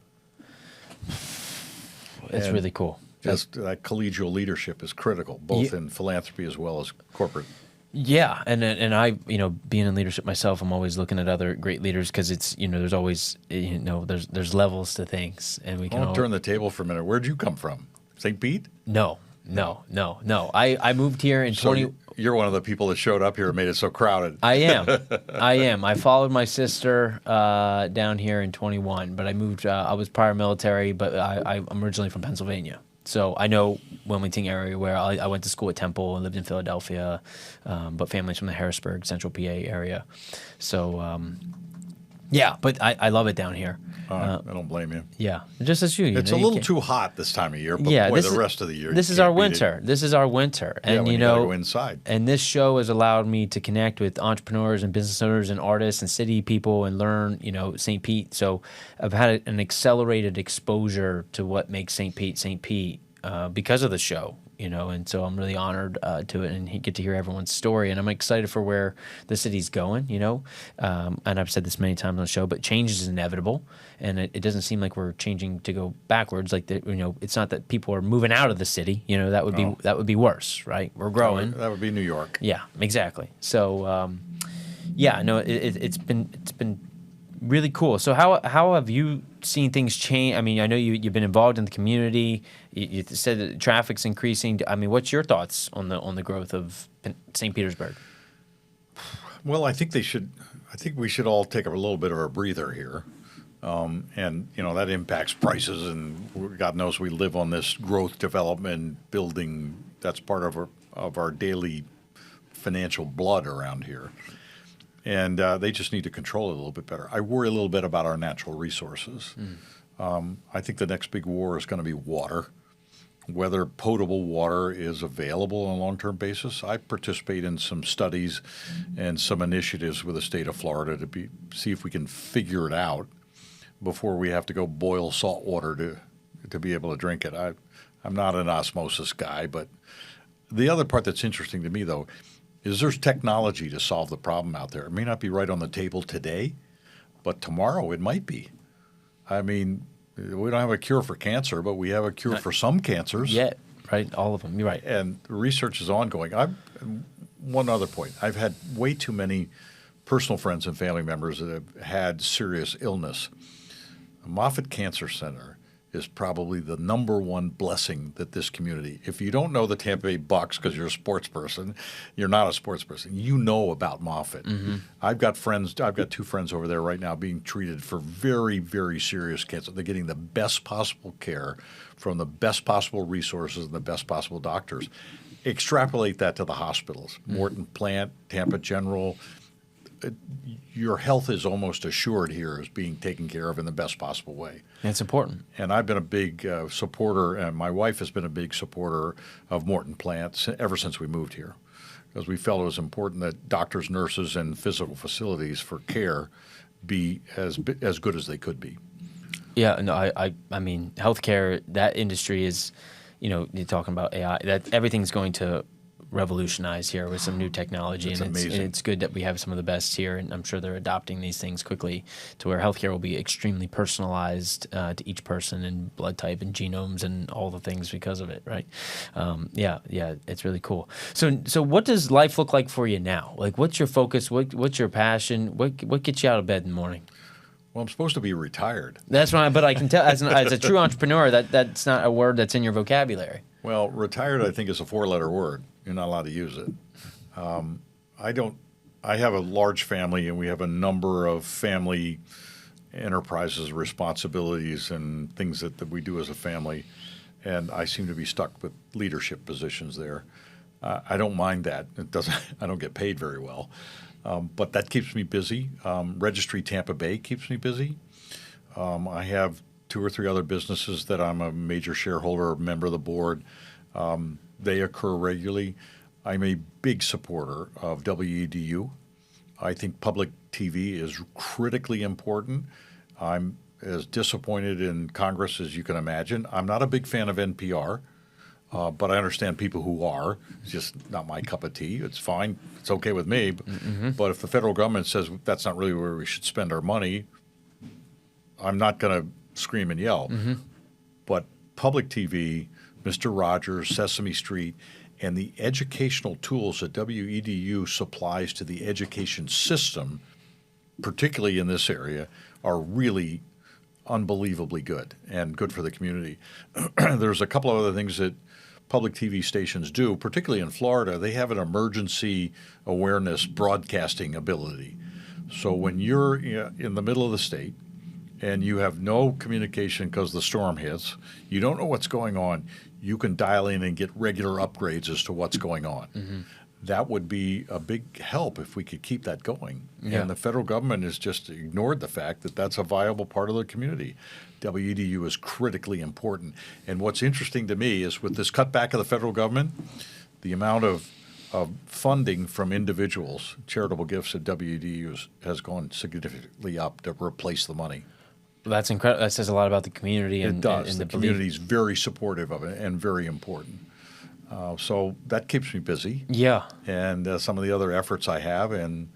S2: That's really cool.
S1: Just that collegial leadership is critical, both in philanthropy as well as corporate.
S2: Yeah, and I, being in leadership myself, I'm always looking at other great leaders because it's, there's always, there's levels to things, and we can
S1: I'll turn the table for a minute. Where'd you come from? St. Pete?
S2: No. I moved here in 20.
S1: You're one of the people that showed up here and made it so crowded.
S2: I am. I followed my sister down here in 21, but I moved. I was prior military, but I'm originally from Pennsylvania. So I know Wilmington area where I went to school at Temple and lived in Philadelphia, but family's from the Harrisburg, Central PA area. So, yeah, but I love it down here.
S1: I don't blame you.
S2: Yeah, just as you.
S1: It's a little too hot this time of year, but the rest of the year.
S2: This is our winter. This is our winter, and
S1: when you gotta go inside.
S2: And this show has allowed me to connect with entrepreneurs and business owners and artists and city people and learn, St. Pete. So I've had an accelerated exposure to what makes St. Pete because of the show. And so I'm really honored to it and get to hear everyone's story. And I'm excited for where the city's going, And I've said this many times on the show, but change is inevitable. And it doesn't seem like we're changing to go backwards. Like, it's not that people are moving out of the city. That would be worse, right? We're growing.
S1: That would be New York.
S2: Yeah, exactly. So, it's been really cool. So how have you seen things change? I mean, I know you've been involved in the community. You said that traffic's increasing. I mean, what's your thoughts on the growth of St. Petersburg?
S1: Well, I think we should all take a little bit of a breather here, and that impacts prices. And God knows we live on this growth, development, building. That's part of our daily financial blood around here. And they just need to control it a little bit better. I worry a little bit about our natural resources. I think the next big war is going to be water, whether potable water is available on a long-term basis. I participate in some studies and some initiatives with the state of Florida to see if we can figure it out before we have to go boil salt water to be able to drink it. I'm not an osmosis guy, but the other part that's interesting to me, though, is there's technology to solve the problem out there. It may not be right on the table today, but tomorrow it might be. I mean, we don't have a cure for cancer, but we have a cure for some cancers.
S2: Yeah, right, all of them. You're right.
S1: And the research is ongoing. One other point. I've had way too many personal friends and family members that have had serious illness. Moffitt Cancer Center is probably the number one blessing that this community. If you don't know the Tampa Bay Bucks because you're a sports person, you're not a sports person. You know about Moffitt. Mm-hmm. I've got two friends over there right now being treated for very, very serious cancer. They're getting the best possible care from the best possible resources and the best possible doctors. Extrapolate that to the hospitals. Mm-hmm. Morton Plant, Tampa General, your health is almost assured here as being taken care of in the best possible way.
S2: It's important.
S1: And I've been a big supporter, and my wife has been a big supporter of Morton Plant ever since we moved here, because we felt it was important that doctors, nurses, and physical facilities for care be as good as they could be.
S2: Yeah, no, I mean, healthcare, that industry is, you're talking about AI, that everything's going to revolutionize here with some new technology.
S1: It's
S2: and
S1: amazing.
S2: it's good that we have some of the best here, and I'm sure they're adopting these things quickly to where healthcare will be extremely personalized to each person and blood type and genomes and all the things because of it, right? Yeah, it's really cool. So what does life look like for you now? Like, what's your focus? What's your passion? What gets you out of bed in the morning?
S1: Well, I'm supposed to be retired.
S2: That's right, but I can tell as a true entrepreneur that's not a word that's in your vocabulary.
S1: Well, retired, I think, is a 4-letter word. You're not allowed to use it. I have a large family, and we have a number of family enterprises, responsibilities, and things that we do as a family. And I seem to be stuck with leadership positions there. I don't mind that. I don't get paid very well. But that keeps me busy. Registry Tampa Bay keeps me busy. I have 2 or 3 other businesses that I'm a major shareholder, member of the board. They occur regularly. I'm a big supporter of WEDU. I think public TV is critically important. I'm as disappointed in Congress as you can imagine. I'm not a big fan of NPR, but I understand people who are. It's just not my cup of tea. It's fine. It's okay with me. But if the federal government says that's not really where we should spend our money, I'm not going to scream and yell. But public TV, Mr. Rogers, Sesame Street, and the educational tools that WEDU supplies to the education system, particularly in this area, are really unbelievably good and good for the community. There's a couple of other things that public TV stations do, particularly in Florida. They have an emergency awareness broadcasting ability. So when you're in the middle of the state and you have no communication because the storm hits, you don't know what's going on, you can dial in and get regular upgrades as to what's going on. That would be a big help if we could keep that going.
S2: Yeah.
S1: And the federal government has just ignored the fact that that's a viable part of the community. WEDU is critically important. And what's interesting to me is with this cutback of the federal government, the amount of funding from individuals, charitable gifts at WEDU has gone significantly up to replace the money.
S2: That's incredible. That says a lot about the community.
S1: It does.
S2: And
S1: the community is very supportive of it and very important. So that keeps me busy.
S2: Yeah.
S1: And some of the other efforts I have, and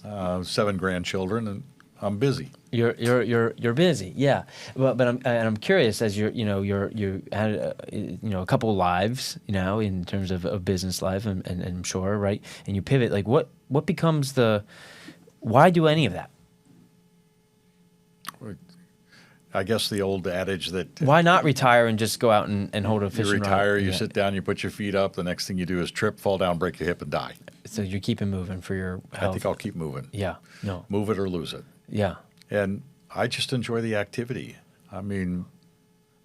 S1: 7 grandchildren, and I'm busy.
S2: You're busy, yeah. But I'm curious, as you had a couple lives, in terms of business life, and I'm sure, right? And you pivot. Like, what becomes why do any of that?
S1: I guess the old adage that
S2: Why not retire and just go out and hold a fishing
S1: you retire,
S2: rod?
S1: you sit down, you put your feet up. The next thing you do is trip, fall down, break your hip, and die.
S2: So you're keeping moving for your health.
S1: I think I'll keep moving.
S2: Yeah. No.
S1: Move it or lose it.
S2: Yeah.
S1: And I just enjoy the activity. I mean,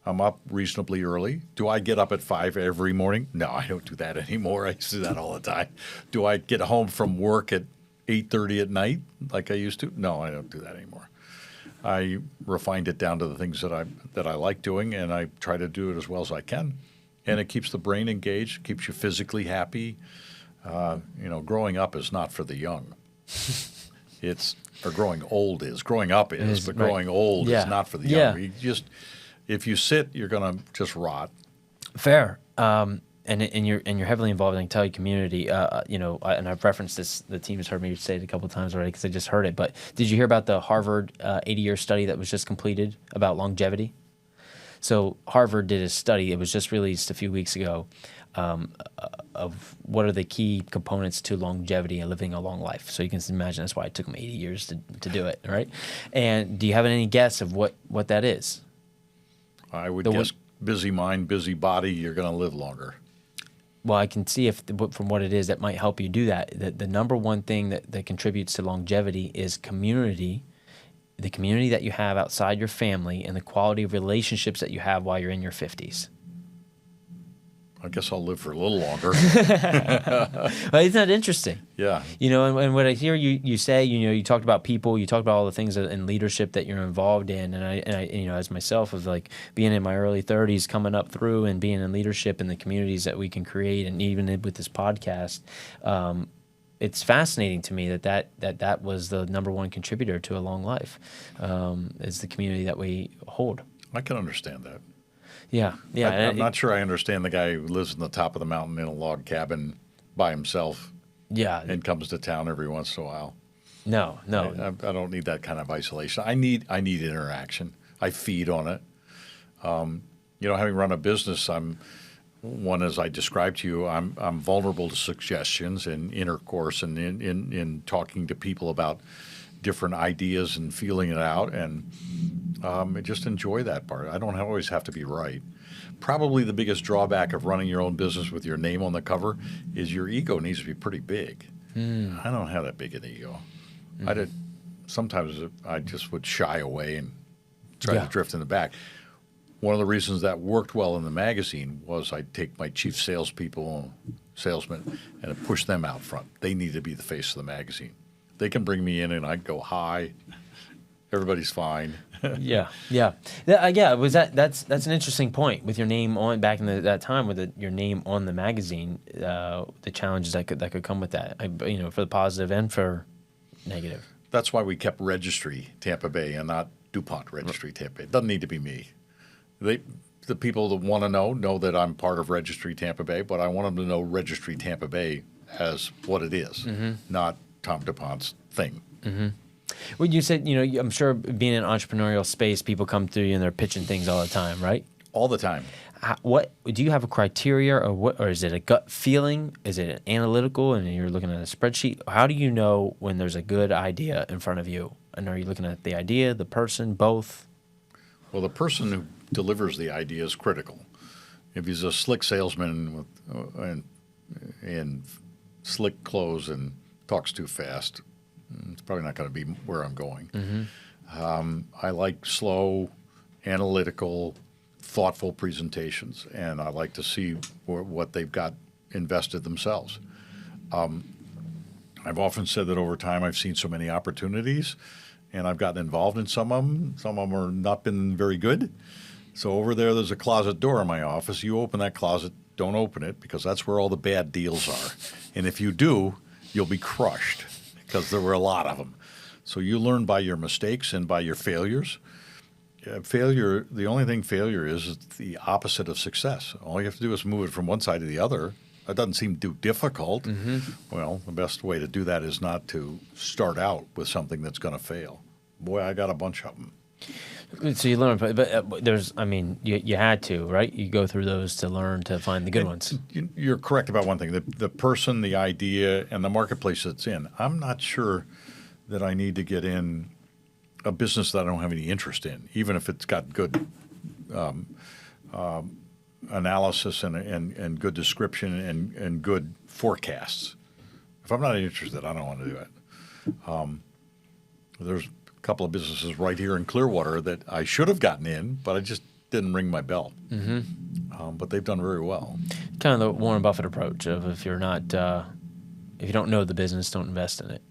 S1: I'm up reasonably early. Do I get up at 5 every morning? No, I don't do that anymore. I used to do that all the time. Do I get home from work at 8:30 at night like I used to? No, I don't do that anymore. I refined it down to the things that I like doing, and I try to do it as well as I can. And it keeps the brain engaged, keeps you physically happy. Growing up is not for the young. Growing old is. Growing up is, but
S2: right.
S1: growing old
S2: Yeah.
S1: is not for the
S2: Yeah.
S1: young. If you sit, you're going to just rot.
S2: Fair. And you're heavily involved in the Italian community. And I've referenced this. The team has heard me say it a couple of times already because I just heard it. But did you hear about the Harvard 80-year study that was just completed about longevity? So Harvard did a study. It was just released a few weeks ago of what are the key components to longevity and living a long life. So you can imagine that's why it took them 80 years to do it, right? And do you have any guess of what that is?
S1: I would guess busy mind, busy body, you're going to live longer.
S2: Well, I can see from what it is that might help you do that. The number one thing that contributes to longevity is community, the community that you have outside your family, and the quality of relationships that you have while you're in your 50s.
S1: I guess I'll live for a little longer.
S2: Well, isn't that interesting?
S1: Yeah.
S2: You know, and what I hear you say, you know, you talked about people, you talked about all the things in leadership that you're involved in, and I, you know, as myself, of like being in my early 30s, coming up through and being in leadership in the communities that we can create, and even with this podcast, it's fascinating to me that was the number one contributor to a long life, is the community that we hold.
S1: I can understand that.
S2: Yeah, yeah.
S1: I'm not sure I understand the guy who lives on the top of the mountain in a log cabin by himself.
S2: Yeah.
S1: And comes to town every once in a while.
S2: No.
S1: I don't need that kind of isolation. I need interaction. I feed on it. You know, having run a business, as I described to you, I'm vulnerable to suggestions and intercourse and in talking to people about different ideas and feeling it out, and I just enjoy that part. I don't always have to be right. Probably the biggest drawback of running your own business with your name on the cover is your ego needs to be pretty big. I don't have that big an ego. Sometimes I just would shy away and try to drift in the back. One of the reasons that worked well in the magazine was I'd take my chief salesmen, and I'd push them out front. They need to be the face of the magazine. They can bring me in and I'd go, hi, everybody's fine.
S2: Yeah. Was that's an interesting point with your name on back in that time with your name on the magazine. The challenges that could come with that, you know, for the positive and for negative.
S1: That's why we kept Registry Tampa Bay and not DuPont Registry Tampa Bay. It doesn't need to be me. The people that want to know that I'm part of Registry Tampa Bay, but I want them to know Registry Tampa Bay as what it is, not Tom DuPont's thing.
S2: Well, you said, you know, I'm sure being in an entrepreneurial space, people come through you and they're pitching things all the time, right?
S1: All the time.
S2: What do you have a criteria, or is it a gut feeling? Is it analytical, and you're looking at a spreadsheet? How do you know when there's a good idea in front of you? And are you looking at the idea, the person, both?
S1: Well, the person who delivers the idea is critical. If he's a slick salesman in slick clothes and talks too fast, it's probably not going to be where I'm going. I like slow, analytical, thoughtful presentations, and I like to see what they've got invested themselves. I've often said that over time I've seen so many opportunities, and I've gotten involved in some of them. Some of them have not been very good. So over there's a closet door in my office. You open that closet, don't open it, because that's where all the bad deals are. And if you do, you'll be crushed, because there were a lot of them. So you learn by your mistakes and by your failures. Failure, the only thing failure is the opposite of success. All you have to do is move it from one side to the other. That doesn't seem too difficult. Well, the best way to do that is not to start out with something that's going to fail. Boy, I got a bunch of them.
S2: So you learn, but there's, I mean, you had to, right? You go through those to learn to find the good ones.
S1: You're correct about one thing. The person, the idea, and the marketplace it's in. I'm not sure that I need to get in a business that I don't have any interest in, even if it's got good analysis and good description and good forecasts. If I'm not interested, I don't want to do it. There's a couple of businesses right here in Clearwater that I should have gotten in, but I just didn't ring my bell. But they've done very well.
S2: Kind of the Warren Buffett approach of if you don't know the business, don't invest in it.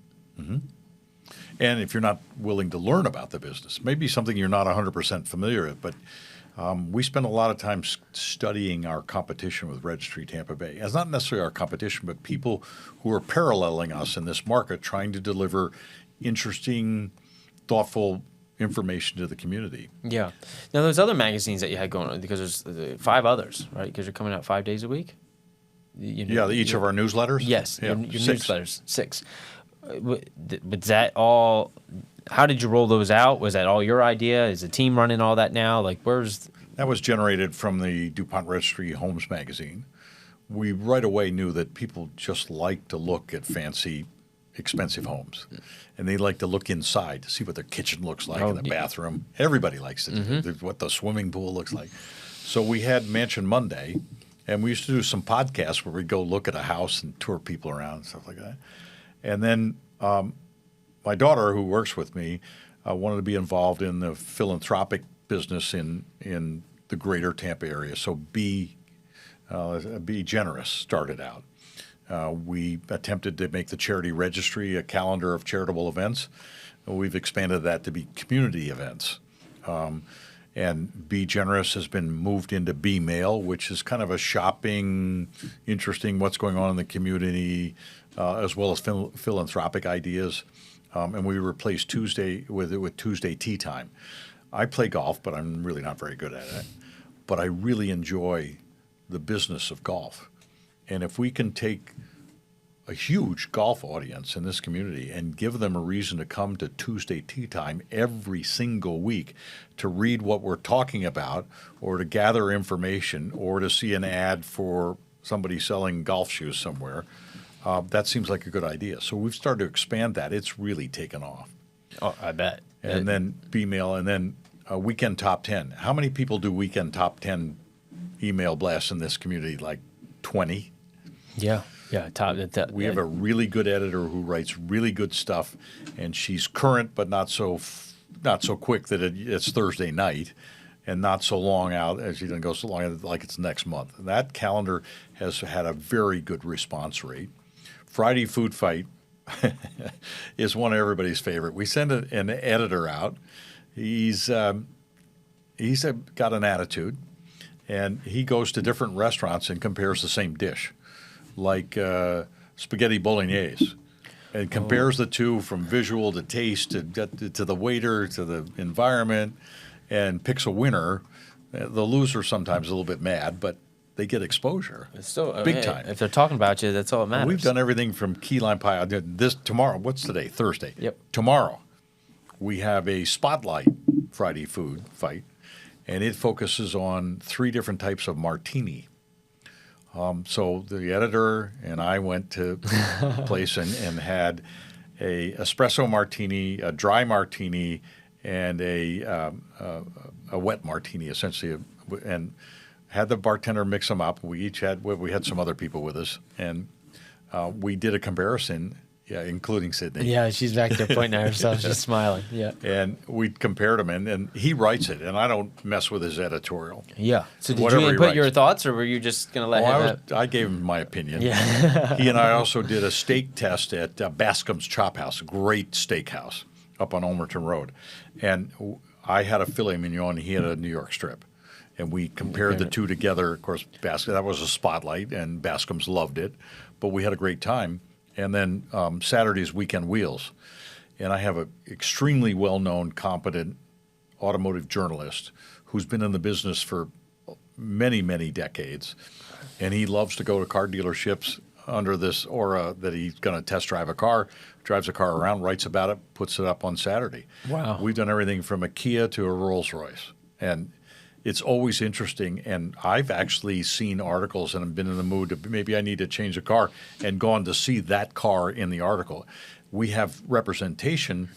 S1: And if you're not willing to learn about the business, maybe something you're not 100% familiar with, but we spend a lot of time studying our competition with Registry Tampa Bay. It's not necessarily our competition, but people who are paralleling us in this market, trying to deliver interesting, thoughtful information to the community.
S2: Yeah. Now, there's other magazines that you had going on, because there's 5 others, right? Because you're coming out 5 days a week?
S1: Each of our newsletters?
S2: Yes,
S1: yeah,
S2: your
S1: 6.
S2: newsletters, 6. Was that all? How did you roll those out? Was that all your idea? Is the team running all that now? Like,
S1: That was generated from the DuPont Registry Homes magazine. We right away knew that people just like to look at fancy, expensive homes. And they like to look inside to see what their kitchen looks like in the bathroom. Everybody likes to do what the swimming pool looks like. So we had Mansion Monday, and we used to do some podcasts where we'd go look at a house and tour people around and stuff like that. And then my daughter, who works with me, wanted to be involved in the philanthropic business in the greater Tampa area. So B Be Generous started out. We attempted to make the charity registry a calendar of charitable events. We've expanded that to be community events. And Be Generous has been moved into Be Mail, which is kind of a shopping, interesting what's going on in the community, as well as philanthropic ideas. And we replaced Tuesday with Tuesday Tea Time. I play golf, but I'm really not very good at it. But I really enjoy the business of golf. And if we can take a huge golf audience in this community and give them a reason to come to Tuesday Tea Time every single week to read what we're talking about or to gather information or to see an ad for somebody selling golf shoes somewhere, that seems like a good idea. So we've started to expand that. It's really taken off.
S2: Oh, I bet.
S1: And then B-mail, and then Weekend Top 10. How many people do Weekend Top 10 email blasts in this community? Like 20?
S2: Yeah. Yeah,
S1: we have a really good editor who writes really good stuff, and she's current but not so quick that it's Thursday night, and not so long out as she doesn't go so long like it's next month. That calendar has had a very good response rate. Friday Food Fight is one of everybody's favorite. We send an editor out. He's got an attitude, and he goes to different restaurants and compares the same dish, like spaghetti bolognese, and compares the two from visual to taste to the waiter to the environment, and picks a winner. The loser sometimes a little bit mad, but they get exposure.
S2: It's still
S1: big time.
S2: If they're talking about you, that's all that matters.
S1: We've done everything from key lime pie. I did this tomorrow. What's today? Thursday.
S2: Yep.
S1: Tomorrow, we have a spotlight Friday food fight, and it focuses on 3 different types of martini. So the editor and I went to a place and had a espresso martini, a dry martini, and a wet martini, essentially, and had the bartender mix them up. We had some other people with us, and we did a comparison. Yeah, including Sydney.
S2: Yeah, she's back there pointing at herself. She's smiling. Yeah.
S1: And we compared them, and he writes it, and I don't mess with his editorial.
S2: Yeah. So did
S1: Whatever
S2: you
S1: he
S2: input
S1: writes.
S2: your thoughts, or were you just going to let him?
S1: I gave him my opinion.
S2: Yeah.
S1: He and I also did a steak test at Bascom's Chop House, a great steakhouse up on Ulmerton Road. And I had a filet mignon, he had a New York strip. And we compared the two together. Of course, that was a spotlight, and Bascom's loved it. But we had a great time. And then Saturday's Weekend Wheels. And I have an extremely well-known, competent automotive journalist who's been in the business for many, many decades. And he loves to go to car dealerships under this aura that he's going to test drive a car, drives a car around, writes about it, puts it up on Saturday.
S2: Wow.
S1: We've done everything from a Kia to a Rolls-Royce. And it's always interesting, and I've actually seen articles and I've been in the mood to maybe I need to change a car and gone to see that car in the article. We have representation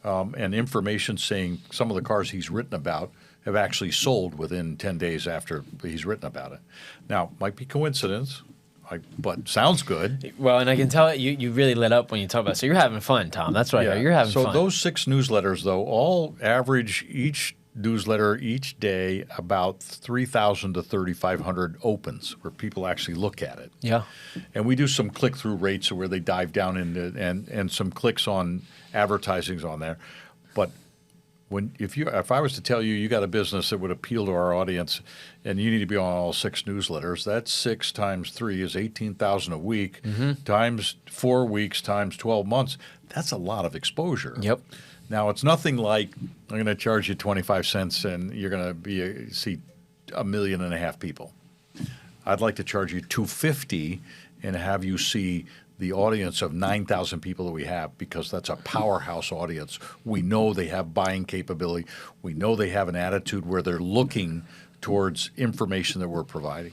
S1: and information saying some of the cars he's written about have actually sold within 10 days after he's written about it. Now, might be coincidence, but sounds good.
S2: Well, and I can tell you really lit up when you talk about it. So you're having fun, Tom. That's right. You're having fun.
S1: So those 6 newsletters, though, all average each newsletter each day about 3,000 to 3,500 opens where people actually look at it.
S2: Yeah.
S1: And we do some click-through rates where they dive down into and some clicks on advertisings on there. But if I was to tell you got a business that would appeal to our audience and you need to be on all 6 newsletters, that's 6 times 3 is 18,000 a week times 4 weeks times 12 months. That's a lot of exposure.
S2: Yep.
S1: Now, it's nothing like I'm going to charge you 25 cents and you're going to see 1.5 million people. I'd like to charge you $250 and have you see the audience of 9,000 people that we have, because that's a powerhouse audience. We know they have buying capability. We know they have an attitude where they're looking towards information that we're providing.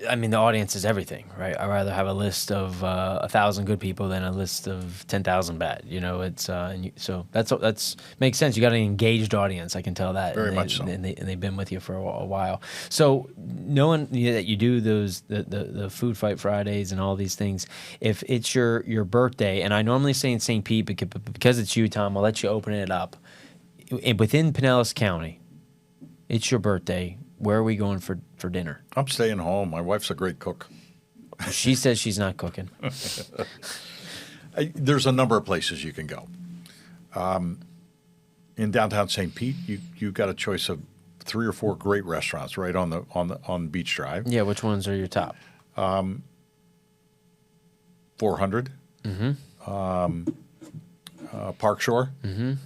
S2: I mean, the audience is everything, right? I'd rather have a list of 1,000 good people than a list of 10,000 bad. You know, it's so that's makes sense. You got an engaged audience. I can tell that.
S1: Very much so.
S2: And they've been with you for a while. So knowing that you do those the Food Fight Fridays and all these things, if it's your birthday, and I normally say in St. Pete because it's you, Tom, I'll let you open it up. Within Pinellas County, it's your birthday. Where are we going for dinner?
S1: I'm staying home. My wife's a great cook.
S2: She says she's not cooking.
S1: There's a number of places you can go. In downtown St. Pete, you got a choice of 3 or 4 great restaurants right on Beach Drive.
S2: Yeah, which ones are your top?
S1: 400, Park Shore. Then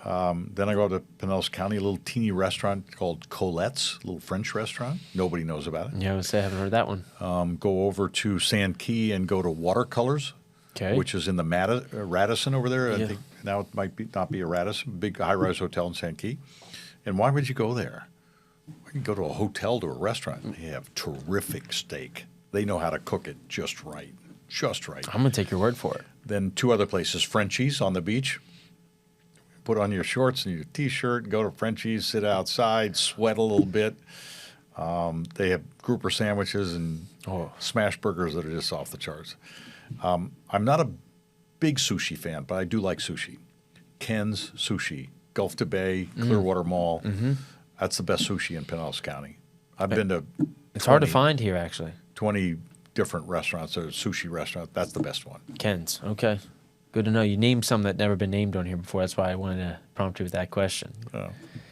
S1: I go to Pinellas County, a little teeny restaurant called Colette's, a little French restaurant. Nobody knows about it.
S2: Yeah, I would say I haven't heard that one.
S1: Go over to Sand Key and go to Watercolors,
S2: Okay.
S1: which is in the Radisson over there.
S2: Yeah.
S1: I think now it might not be a Radisson, big high-rise hotel in Sand Key. And why would you go there? You can go to a hotel, to a restaurant. They have terrific steak. They know how to cook it just right. Just right.
S2: I'm going to take your word for it.
S1: Then 2 other places, Frenchie's on the beach. Put on your shorts and your T-shirt, go to Frenchie's, sit outside, sweat a little bit. They have grouper sandwiches and smash burgers that are just off the charts. I'm not a big sushi fan, but I do like sushi. Ken's Sushi, Gulf to Bay, Clearwater Mall. That's the best sushi in Pinellas County. I've been to
S2: It's hard to find here, actually.
S1: 20 different restaurants or sushi restaurants. That's the best one.
S2: Ken's. Okay. Good to know. You named some that never been named on here before. That's why I wanted to prompt you with that question.
S1: Oh.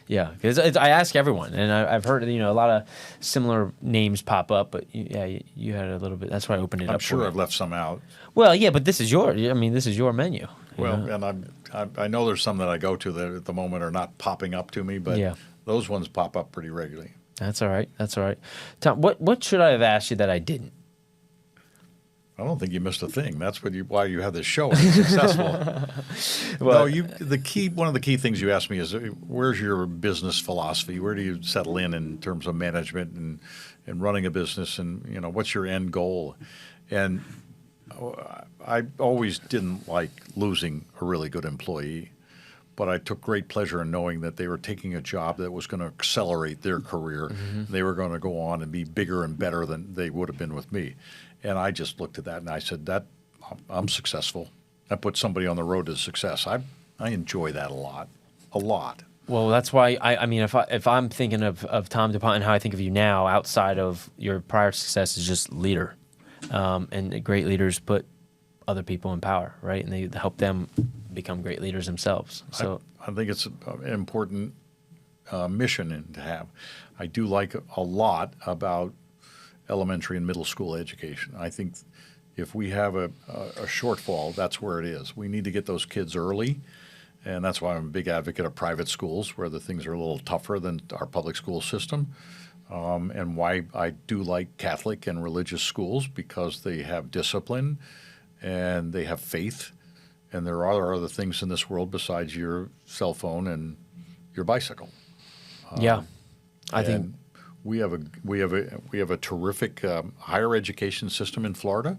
S2: Yeah, because I ask everyone, and I've heard a lot of similar names pop up, but you had a little bit. That's why I opened it up.
S1: I'm sure
S2: for
S1: I've left some out.
S2: Well, yeah, but this is this is your menu. you
S1: Well,
S2: know?
S1: and I know there's some that I go to that at the moment are not popping up to me, but
S2: Yeah.
S1: those ones pop up pretty regularly.
S2: That's all right. That's all right. Tom, what should I have asked you that I didn't?
S1: I don't think you missed a thing. That's why you have this show and it's successful.
S2: Well,
S1: One of the key things you asked me is, where's your business philosophy? Where do you settle in terms of management and running a business, and what's your end goal? And I always didn't like losing a really good employee, but I took great pleasure in knowing that they were taking a job that was going to accelerate their career. They were going to go on and be bigger and better than they would have been with me. And I just looked at that and I said, I'm successful. I put somebody on the road to success. I enjoy that a lot.
S2: well, that's why I mean, if I'm thinking of Tom DuPont and how I think of you now, outside of your prior success, is just leader, and great leaders put other people in power, right? And they help them become great leaders themselves. So
S1: I think it's an important mission to have. I do like a lot about elementary and middle school education. I think if we have a shortfall, that's where it is. We need to get those kids early, and that's why I'm a big advocate of private schools, where the things are a little tougher than our public school system, and why I do like Catholic and religious schools, because they have discipline and they have faith, and there are other things in this world besides your cell phone and your bicycle.
S2: yeah, I think.
S1: And we have a terrific higher education system in Florida,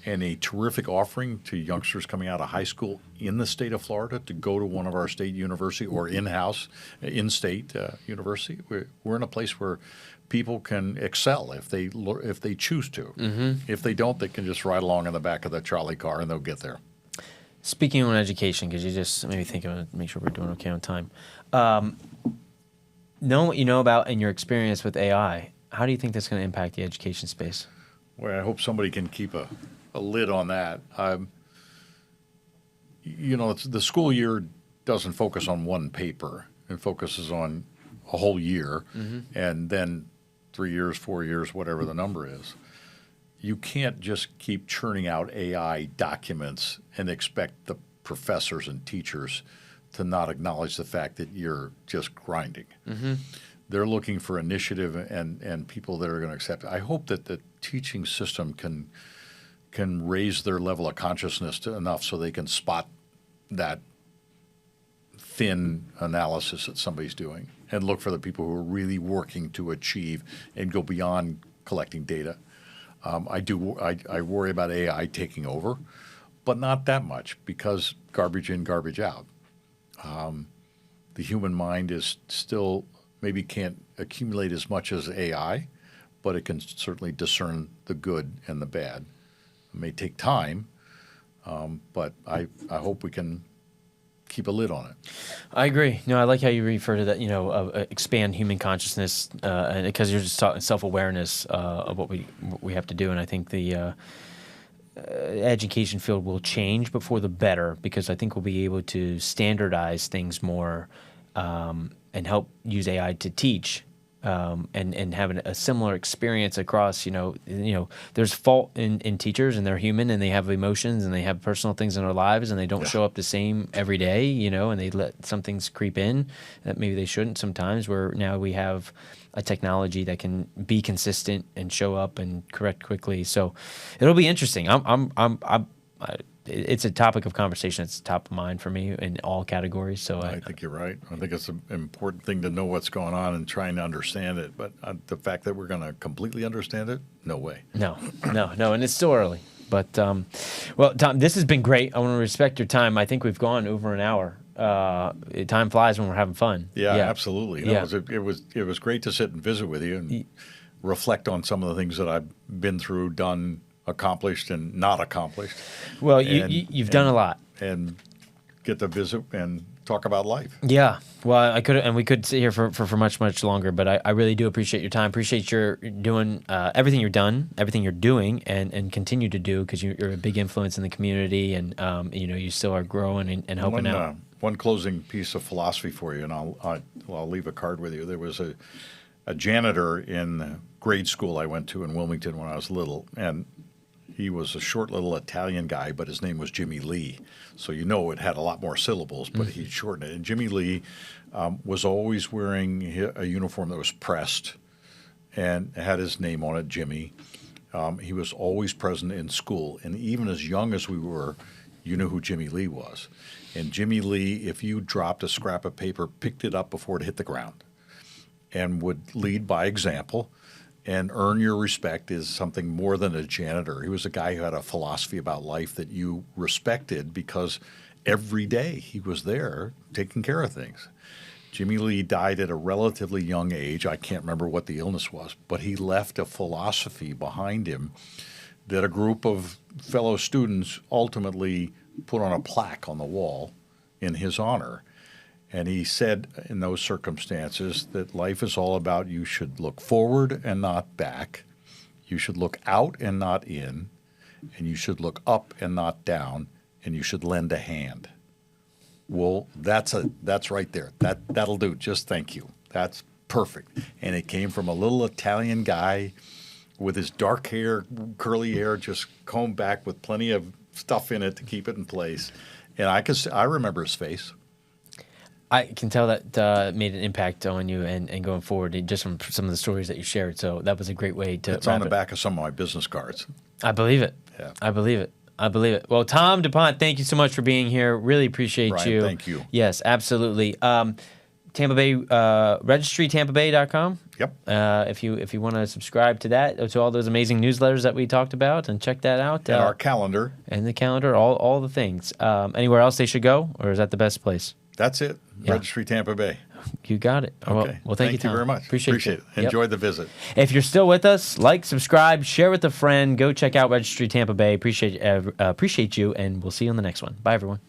S1: and a terrific offering to youngsters coming out of high school in the state of Florida to go to one of our state university or in-state university. We're in a place where people can excel if they choose to. If they don't, they can just ride along in the back of the trolley car and they'll get there.
S2: Speaking on education, because you just made me think of it, make sure we're doing okay on time. Knowing what you know about and your experience with AI, how do you think that's going to impact the education space?
S1: Well, I hope somebody can keep a lid on that. The school year doesn't focus on one paper. It focuses on a whole year, and then 3 years, 4 years, whatever the number is. You can't just keep churning out AI documents and expect the professors and teachers to not acknowledge the fact that you're just grinding. They're looking for initiative and people that are going to accept it. I hope that the teaching system can raise their level of consciousness enough so they can spot that thin analysis that somebody's doing and look for the people who are really working to achieve and go beyond collecting data. I worry about AI taking over, but not that much, because garbage in, garbage out. The human mind is still maybe can't accumulate as much as AI, but it can certainly discern the good and the bad. It may take time, but I hope we can keep a lid on it.
S2: I agree. No, I like how you refer to that, expand human consciousness, and because you're just talking self-awareness of what we have to do. And I think the education field will change, but for the better, because I think we'll be able to standardize things more and help use AI to teach. And having a similar experience across, there's fault in teachers, and they're human, and they have emotions, and they have personal things in their lives, and they don't show up the same every day, and they let some things creep in that maybe they shouldn't sometimes, where now we have a technology that can be consistent and show up and correct quickly. So it'll be interesting. It's a topic of conversation that's top of mind for me in all categories. So
S1: I think you're right. I think it's an important thing to know what's going on and trying to understand it. But the fact that we're going to completely understand it, no way.
S2: No, and it's still early. But well, Tom, this has been great. I want to respect your time. I think we've gone over an hour. Time flies when we're having fun.
S1: Yeah, absolutely. No,
S2: Yeah.
S1: It was great to sit and visit with you and reflect on some of the things that I've been through, done, accomplished, and not accomplished.
S2: Well, you've done a lot,
S1: and get to visit and talk about life.
S2: Yeah. Well, we could sit here for much longer, but I really do appreciate your time. Appreciate your doing everything you're doing, and continue to do, because you're a big influence in the community, and you still are growing and helping out.
S1: One closing piece of philosophy for you, and I'll leave a card with you. There was a janitor in grade school I went to in Wilmington when I was little, and he was a short little Italian guy, but his name was Jimmy Lee. So it had a lot more syllables, but he shortened it. And Jimmy Lee was always wearing a uniform that was pressed and had his name on it, Jimmy. He was always present in school. And even as young as we were, you knew who Jimmy Lee was. And Jimmy Lee, if you dropped a scrap of paper, picked it up before it hit the ground and would lead by example and earn your respect is something more than a janitor. He was a guy who had a philosophy about life that you respected because every day he was there taking care of things. Jimmy Lee died at a relatively young age. I can't remember what the illness was, but he left a philosophy behind him that a group of fellow students ultimately put on a plaque on the wall in his honor. And he said in those circumstances that life is all about you should look forward and not back. You should look out and not in. And you should look up and not down. And you should lend a hand. Well, that's right there. That'll do. Just thank you. That's perfect. And it came from a little Italian guy with his dark hair, curly hair, just combed back with plenty of stuff in it to keep it in place. And I remember his face.
S2: I can tell that made an impact on you and going forward, just from some of the stories that you shared. So that was a great way to.
S1: It's on the back of some of my business cards.
S2: I believe it.
S1: Yeah.
S2: I believe it. Well, Tom DuPont, thank you so much for being here. Really appreciate
S1: Brian,
S2: you.
S1: thank you.
S2: Yes, absolutely. Tampa Bay, registrytampabay.com.
S1: Yep.
S2: If you want to subscribe to that, to all those amazing newsletters that we talked about, and check that out.
S1: And our calendar.
S2: And the calendar, all the things. Anywhere else they should go, or is that the best place?
S1: That's it.
S2: Yeah.
S1: Registry Tampa Bay.
S2: You got it.
S1: Okay.
S2: Well, thank you, Tom.
S1: Thank you very much.
S2: Appreciate it. Yep.
S1: Enjoy the visit.
S2: If you're still with us, like, subscribe, share with a friend. Go check out Registry Tampa Bay. Appreciate you, and we'll see you on the next one. Bye, everyone.